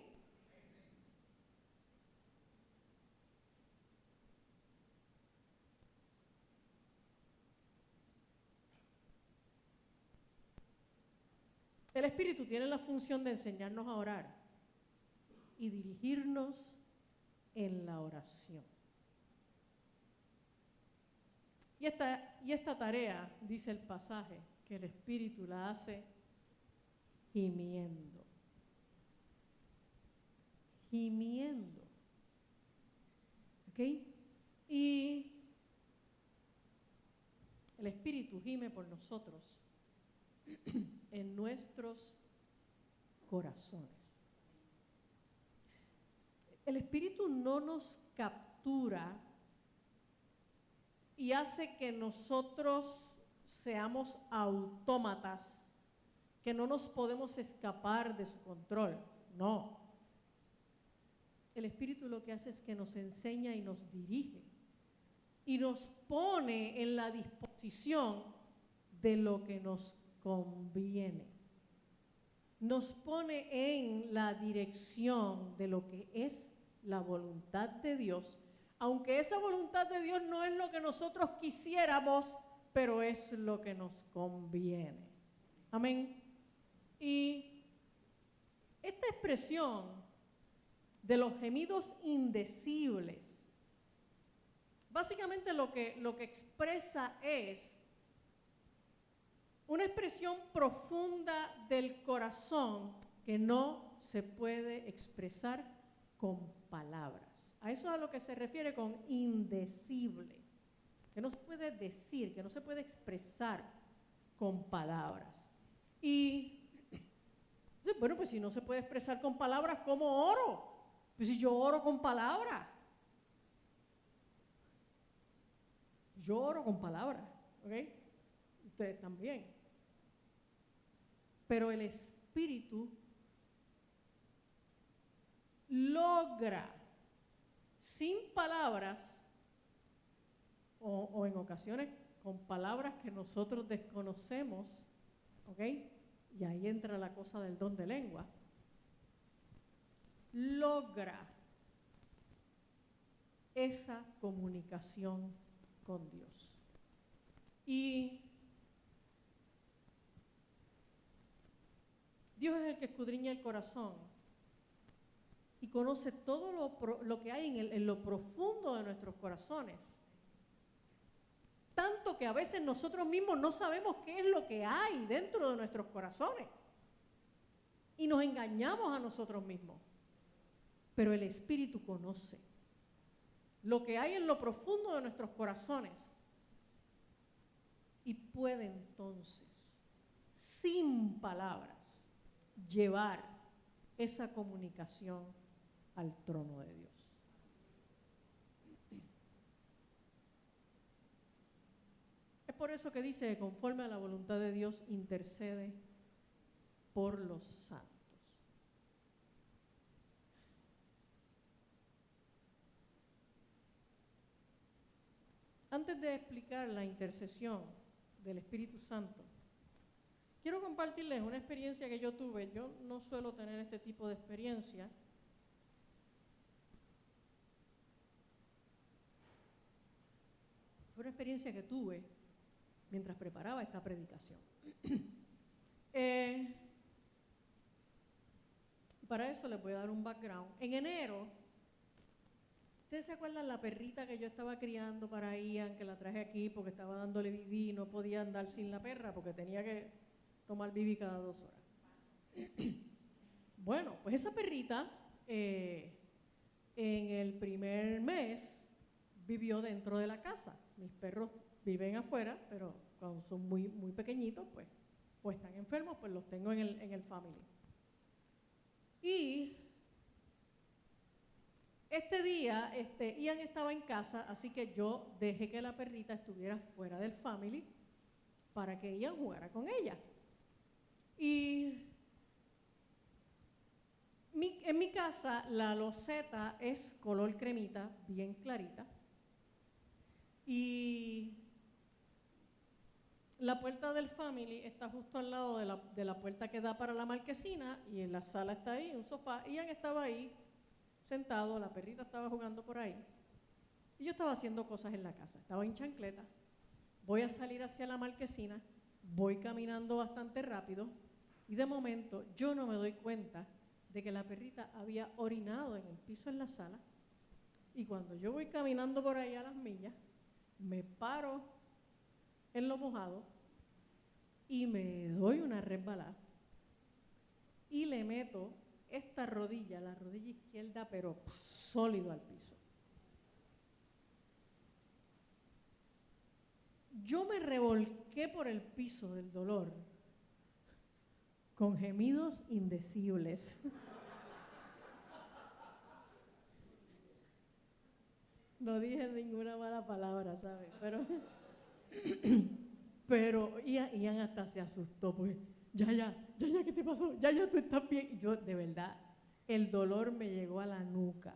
El Espíritu tiene la función de enseñarnos a orar y dirigirnos en la oración. Y esta tarea, dice el pasaje, que el Espíritu la hace gimiendo. Gimiendo. ¿Ok? Y el Espíritu gime por nosotros en nuestros corazones. El Espíritu no nos captura y hace que nosotros seamos autómatas, que no nos podemos escapar de su control. No. El Espíritu lo que hace es que nos enseña y nos dirige y nos pone en la disposición de lo que nos conviene. Nos pone en la dirección de lo que es la voluntad de Dios, aunque esa voluntad de Dios no es lo que nosotros quisiéramos, pero es lo que nos conviene. Amén. Y esta expresión de los gemidos indecibles, básicamente lo que expresa es una expresión profunda del corazón que no se puede expresar con palabras. A eso es a lo que se refiere con indecible, que no se puede decir, que no se puede expresar con palabras. Y, bueno, pues si no se puede expresar con palabras, ¿cómo oro? Pues si yo oro con palabras. Yo oro con palabras, ¿ok? Ustedes también. Pero el Espíritu logra, sin palabras, o en ocasiones con palabras que nosotros desconocemos, ¿ok? Y ahí entra la cosa del don de lengua, logra esa comunicación con Dios. Y Dios es el que escudriña el corazón y conoce todo lo que hay en lo profundo de nuestros corazones. Tanto que a veces nosotros mismos no sabemos qué es lo que hay dentro de nuestros corazones. Y nos engañamos a nosotros mismos. Pero el Espíritu conoce lo que hay en lo profundo de nuestros corazones. Y puede entonces, sin palabras, llevar esa comunicación al trono de Dios. Es por eso que dice que conforme a la voluntad de Dios intercede por los santos. Antes de explicar la intercesión del Espíritu Santo, quiero compartirles una experiencia que yo tuve. Yo no suelo tener este tipo de experiencia. Fue una experiencia que tuve mientras preparaba esta predicación. Para eso les voy a dar un background. En enero, ¿ustedes se acuerdan la perrita que yo estaba criando para Ian, que la traje aquí porque estaba dándole bibi y no podía andar sin la perra porque tenía que tomar bibi cada 2 horas? Bueno, pues esa perrita en el primer mes vivió dentro de la casa. Mis perros viven afuera, pero cuando son muy pequeñitos, pues, o están enfermos, pues los tengo en el family. Y este día, Ian estaba en casa, así que yo dejé que la perrita estuviera fuera del family para que Ian jugara con ella. Y en mi casa la loseta es color cremita, bien clarita. Y la puerta del family está justo al lado de la puerta que da para la marquesina, y en la sala está ahí, un sofá. Ian estaba ahí sentado, la perrita estaba jugando por ahí. Y yo estaba haciendo cosas en la casa, estaba en chancleta. Voy a salir hacia la marquesina, voy caminando bastante rápido, y de momento yo no me doy cuenta de que la perrita había orinado en el piso en la sala. Y cuando yo voy caminando por ahí a las millas, me paro en lo mojado y me doy una resbalada y le meto esta rodilla, la rodilla izquierda, pero sólido al piso. Yo me revolqué por el piso del dolor con gemidos indecibles. No dije ninguna mala palabra, ¿sabes? Pero Ian hasta se asustó, pues, ya, ¿qué te pasó? Ya, tú estás bien. Y yo, de verdad, el dolor me llegó a la nuca.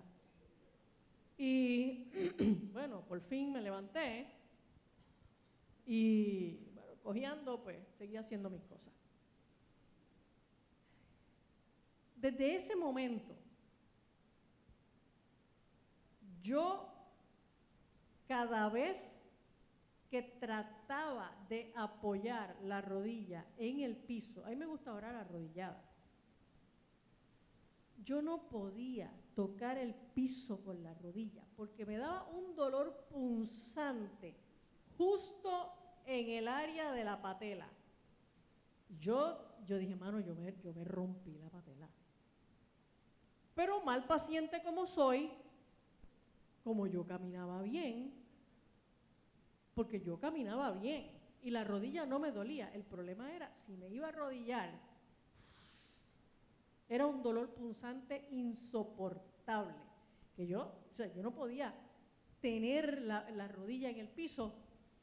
Y, bueno, por fin me levanté y, bueno, cojeando, pues, seguí haciendo mis cosas. Desde ese momento, yo cada vez que trataba de apoyar la rodilla en el piso, a mí me gusta orar arrodillada, yo no podía tocar el piso con la rodilla porque me daba un dolor punzante justo en el área de la patela. Yo dije, mano, yo me rompí la patela. Pero mal paciente como soy, como yo caminaba bien, porque yo caminaba bien y la rodilla no me dolía. El problema era, si me iba a arrodillar, era un dolor punzante insoportable, que yo no podía tener la rodilla en el piso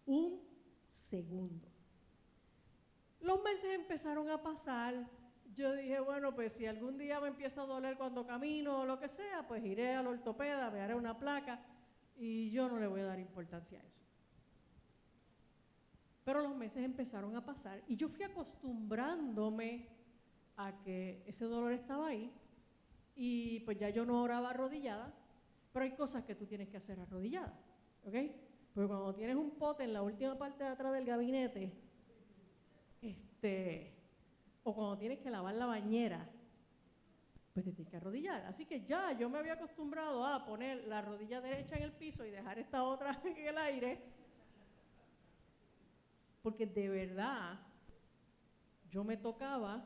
un segundo. Los meses empezaron a pasar. Yo dije, bueno, pues si algún día me empieza a doler cuando camino o lo que sea, pues iré al ortopeda, me haré una placa, y yo no le voy a dar importancia a eso. Pero los meses empezaron a pasar y yo fui acostumbrándome a que ese dolor estaba ahí, y pues ya yo no oraba arrodillada, pero hay cosas que tú tienes que hacer arrodillada, ¿ok? Porque cuando tienes un pote en la última parte de atrás del gabinete, o cuando tienes que lavar la bañera, pues te tienes que arrodillar. Así que ya yo me había acostumbrado a poner la rodilla derecha en el piso y dejar esta otra en el aire, porque de verdad yo me tocaba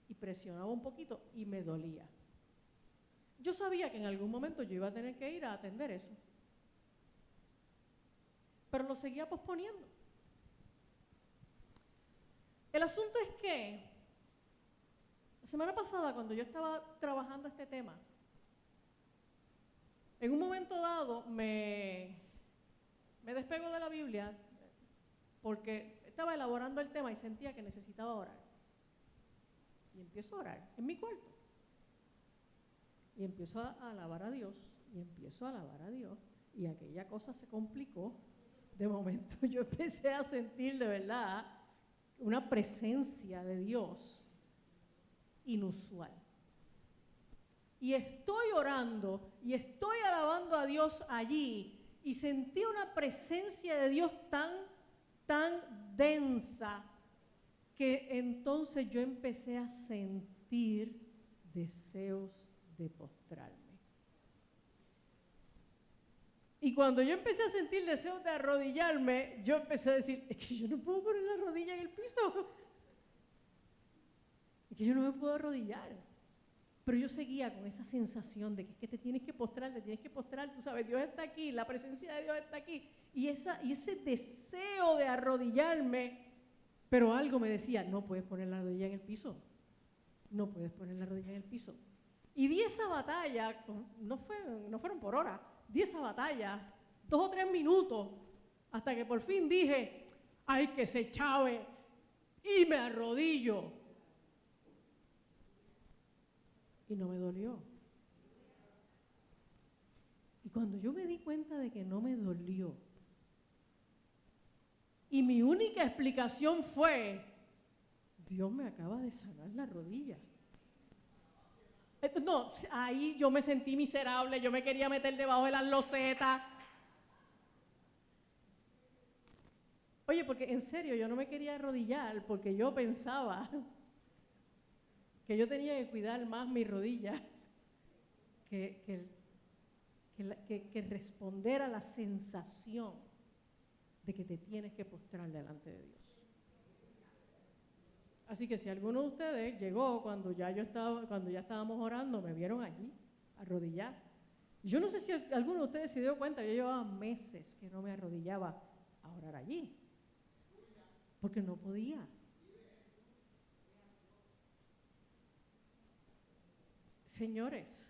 y presionaba un poquito y me dolía. Yo sabía que en algún momento yo iba a tener que ir a atender eso, pero lo seguía posponiendo. El asunto es que la semana pasada, cuando yo estaba trabajando este tema, en un momento dado me despego de la Biblia porque estaba elaborando el tema y sentía que necesitaba orar. Y empiezo a orar en mi cuarto. Y empiezo a alabar a Dios, y empiezo a alabar a Dios, y aquella cosa se complicó. De momento yo empecé a sentir de verdad una presencia de Dios inusual. Y estoy orando y estoy alabando a Dios allí y sentí una presencia de Dios tan densa que entonces yo empecé a sentir deseos de postrarme. Y cuando yo empecé a sentir deseos de arrodillarme, yo empecé a decir, es que yo no puedo poner la rodilla en el piso. Es que yo no me puedo arrodillar. Pero yo seguía con esa sensación de que es que te tienes que postrar, tú sabes, Dios está aquí, la presencia de Dios está aquí. Y ese deseo de arrodillarme, pero algo me decía, no puedes poner la rodilla en el piso. No puedes poner la rodilla en el piso. Y di esa batalla, no fueron por horas, di esa batalla 2 o 3 minutos, hasta que por fin dije, ay, que se chave, y me arrodillo. Y no me dolió. Y cuando yo me di cuenta de que no me dolió, y mi única explicación fue, Dios me acaba de sanar la rodilla. No, ahí yo me sentí miserable, yo me quería meter debajo de las losetas. Oye, porque en serio, yo no me quería arrodillar porque yo pensaba que yo tenía que cuidar más mi rodilla que responder a la sensación de que te tienes que postrar delante de Dios. Así que si alguno de ustedes llegó cuando ya estábamos orando, me vieron allí, arrodillar. Yo no sé si alguno de ustedes se dio cuenta, yo llevaba meses que no me arrodillaba a orar allí, porque no podía. Señores,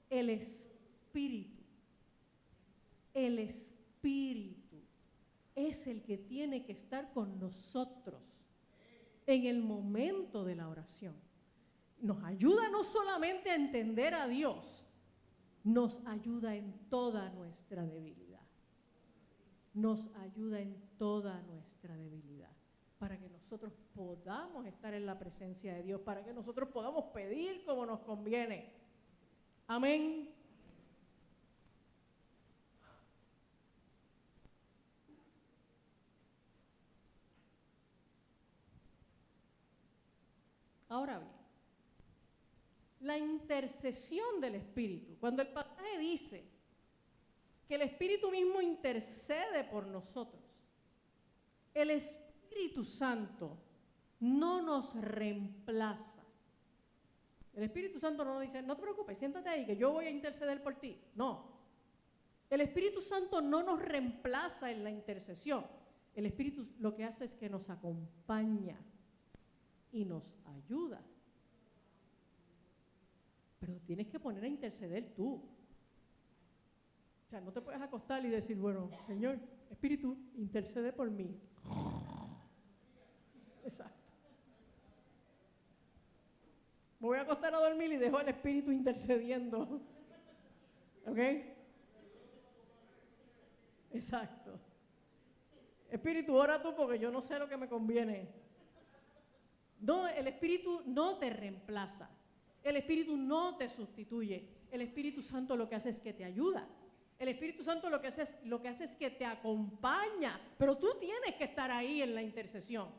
el Espíritu es el que tiene que estar con nosotros en el momento de la oración. Nos ayuda no solamente a entender a Dios, nos ayuda en toda nuestra debilidad. Nos ayuda en toda nuestra debilidad, para que nosotros podamos estar en la presencia de Dios, para que nosotros podamos pedir como nos conviene. Amén. Ahora bien, la intercesión del Espíritu, cuando el pasaje dice que el Espíritu mismo intercede por nosotros, el Espíritu Santo no nos reemplaza. El Espíritu Santo no nos dice, no te preocupes, siéntate ahí que yo voy a interceder por ti. No. El Espíritu Santo no nos reemplaza en la intercesión. El Espíritu lo que hace es que nos acompaña y nos ayuda. Pero tienes que poner a interceder tú. O sea, no te puedes acostar y decir, bueno, Señor, Espíritu, intercede por mí. Exacto. Me voy a acostar a dormir y dejo al Espíritu intercediendo. ¿Ok? Exacto. Espíritu, ora tú porque yo no sé lo que me conviene. No, el Espíritu no te reemplaza. El Espíritu no te sustituye. El Espíritu Santo lo que hace es que te ayuda. El Espíritu Santo lo que hace es que te acompaña, pero tú tienes que estar ahí en la intercesión.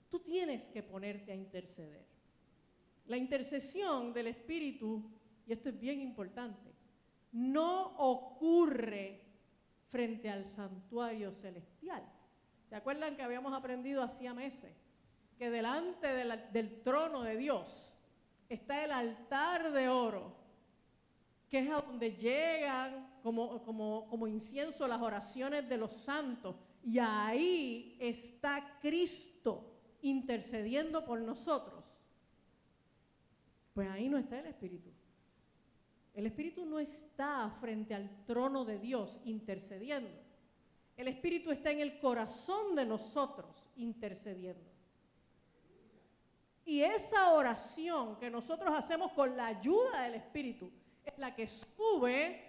Tú tienes que ponerte a interceder. La intercesión del Espíritu, y esto es bien importante, no ocurre frente al santuario celestial. ¿Se acuerdan que habíamos aprendido hacía meses que delante del trono de Dios está el altar de oro, que es a donde llegan como incienso las oraciones de los santos, y ahí está Cristo intercediendo por nosotros? Pues ahí no está el Espíritu. El Espíritu no está frente al trono de Dios intercediendo. El Espíritu está en el corazón de nosotros intercediendo. Y esa oración que nosotros hacemos con la ayuda del Espíritu es la que sube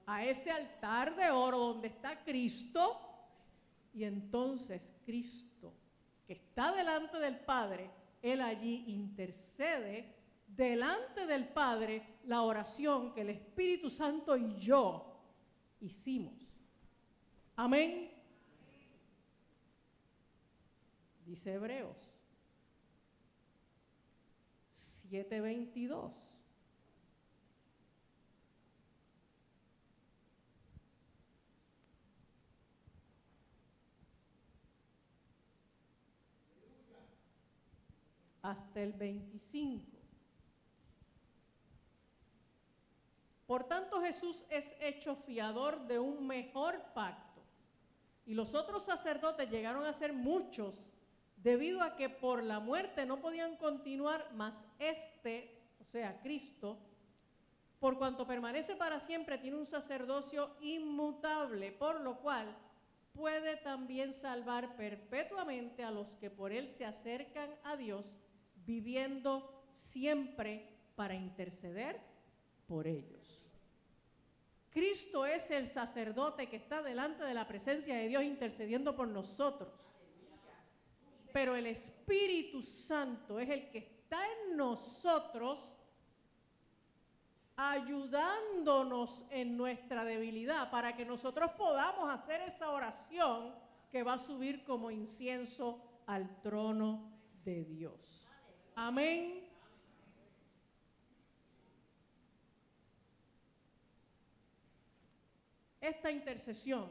a ese altar de oro donde está Cristo, y entonces Cristo, que está delante del Padre, Él allí intercede delante del Padre la oración que el Espíritu Santo y yo hicimos. Amén. Dice Hebreos 7:22. Hasta el 25. Por tanto, Jesús es hecho fiador de un mejor pacto, y los otros sacerdotes llegaron a ser muchos, debido a que por la muerte no podían continuar, mas o sea, Cristo, por cuanto permanece para siempre, tiene un sacerdocio inmutable, por lo cual puede también salvar perpetuamente a los que por él se acercan a Dios, viviendo siempre para interceder por ellos. Cristo es el sacerdote que está delante de la presencia de Dios intercediendo por nosotros. Pero el Espíritu Santo es el que está en nosotros, ayudándonos en nuestra debilidad para que nosotros podamos hacer esa oración que va a subir como incienso al trono de Dios. Amén. Esta intercesión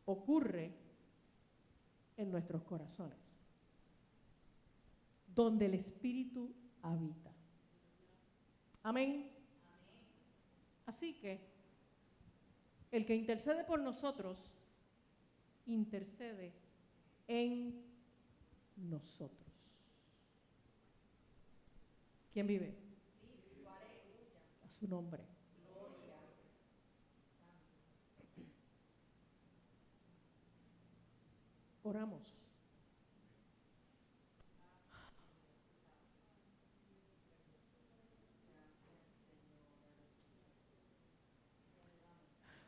ocurre en nuestros corazones, donde el Espíritu habita. Amén. Así que el que intercede por nosotros, intercede en nosotros. ¿Quién vive? A su nombre. Oramos.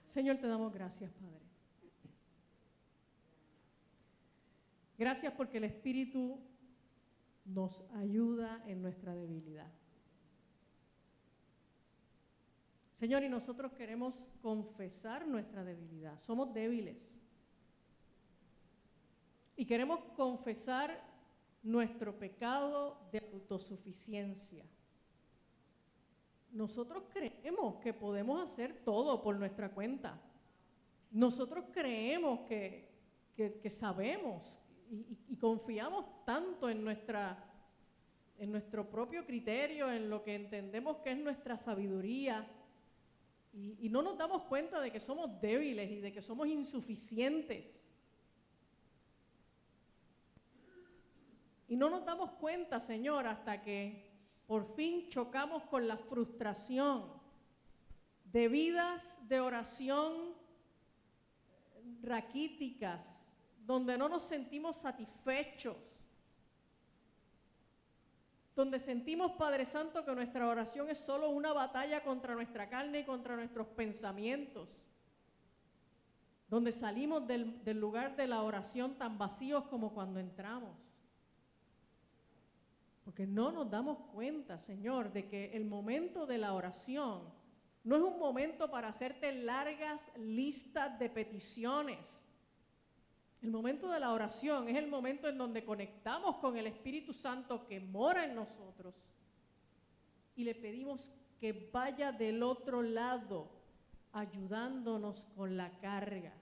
Señor, te damos gracias, Padre. Gracias porque el Espíritu nos ayuda en nuestra debilidad. Señor, y nosotros queremos confesar nuestra debilidad. Somos débiles. Y queremos confesar nuestro pecado de autosuficiencia. Nosotros creemos que podemos hacer todo por nuestra cuenta. Nosotros creemos que sabemos y confiamos tanto en nuestro propio criterio, en lo que entendemos que es nuestra sabiduría, y no nos damos cuenta de que somos débiles y de que somos insuficientes. Y no nos damos cuenta, Señor, hasta que por fin chocamos con la frustración de vidas de oración raquíticas, donde no nos sentimos satisfechos, donde sentimos, Padre Santo, que nuestra oración es solo una batalla contra nuestra carne y contra nuestros pensamientos, donde salimos del lugar de la oración tan vacíos como cuando entramos. Porque no nos damos cuenta, Señor, de que el momento de la oración No es un momento para hacerte largas listas de peticiones. El momento de la oración es el momento en donde conectamos con el Espíritu Santo que mora en nosotros y le pedimos que vaya del otro lado ayudándonos con la carga.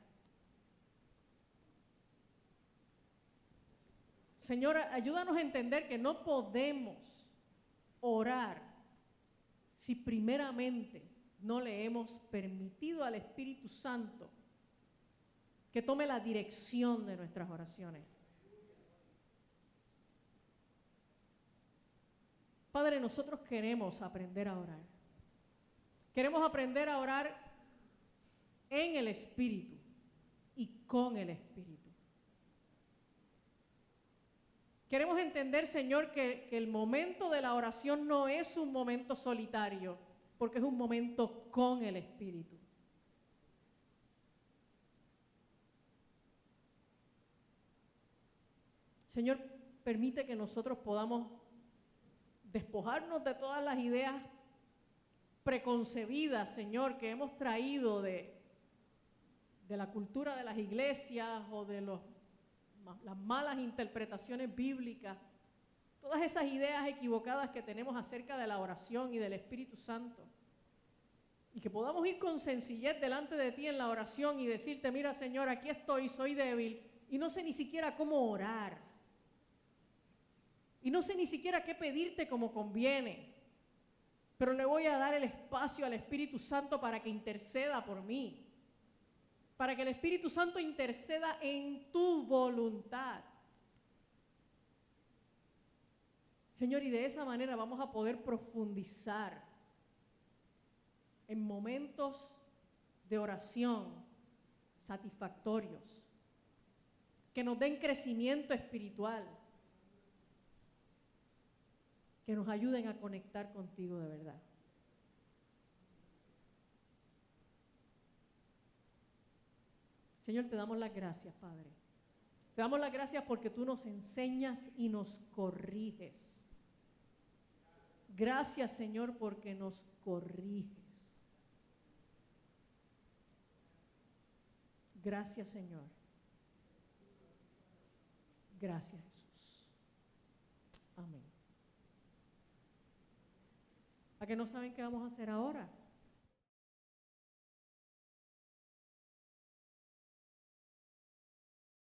Señor, ayúdanos a entender que no podemos orar si primeramente no le hemos permitido al Espíritu Santo que tome la dirección de nuestras oraciones. Padre, nosotros queremos aprender a orar. Queremos aprender a orar en el Espíritu y con el Espíritu. Queremos entender, Señor, que el momento de la oración no es un momento solitario, porque es un momento con el Espíritu. Señor, permite que nosotros podamos despojarnos de todas las ideas preconcebidas, Señor, que hemos traído de la cultura de las iglesias o de las malas interpretaciones bíblicas, todas esas ideas equivocadas que tenemos acerca de la oración y del Espíritu Santo. Y que podamos ir con sencillez delante de ti en la oración y decirte, mira, Señor, aquí estoy, soy débil y no sé ni siquiera cómo orar. Y no sé ni siquiera qué pedirte como conviene, pero le voy a dar el espacio al Espíritu Santo para que interceda por mí, para que el Espíritu Santo interceda en tu voluntad. Señor, y de esa manera vamos a poder profundizar en momentos de oración satisfactorios, que nos den crecimiento espiritual, que nos ayuden a conectar contigo de verdad. Señor, te damos las gracias, Padre. Te damos las gracias porque tú nos enseñas y nos corriges. Gracias, Señor, porque nos corriges. Gracias, Señor. Gracias, Jesús. Amén. ¿A qué no saben qué vamos a hacer ahora?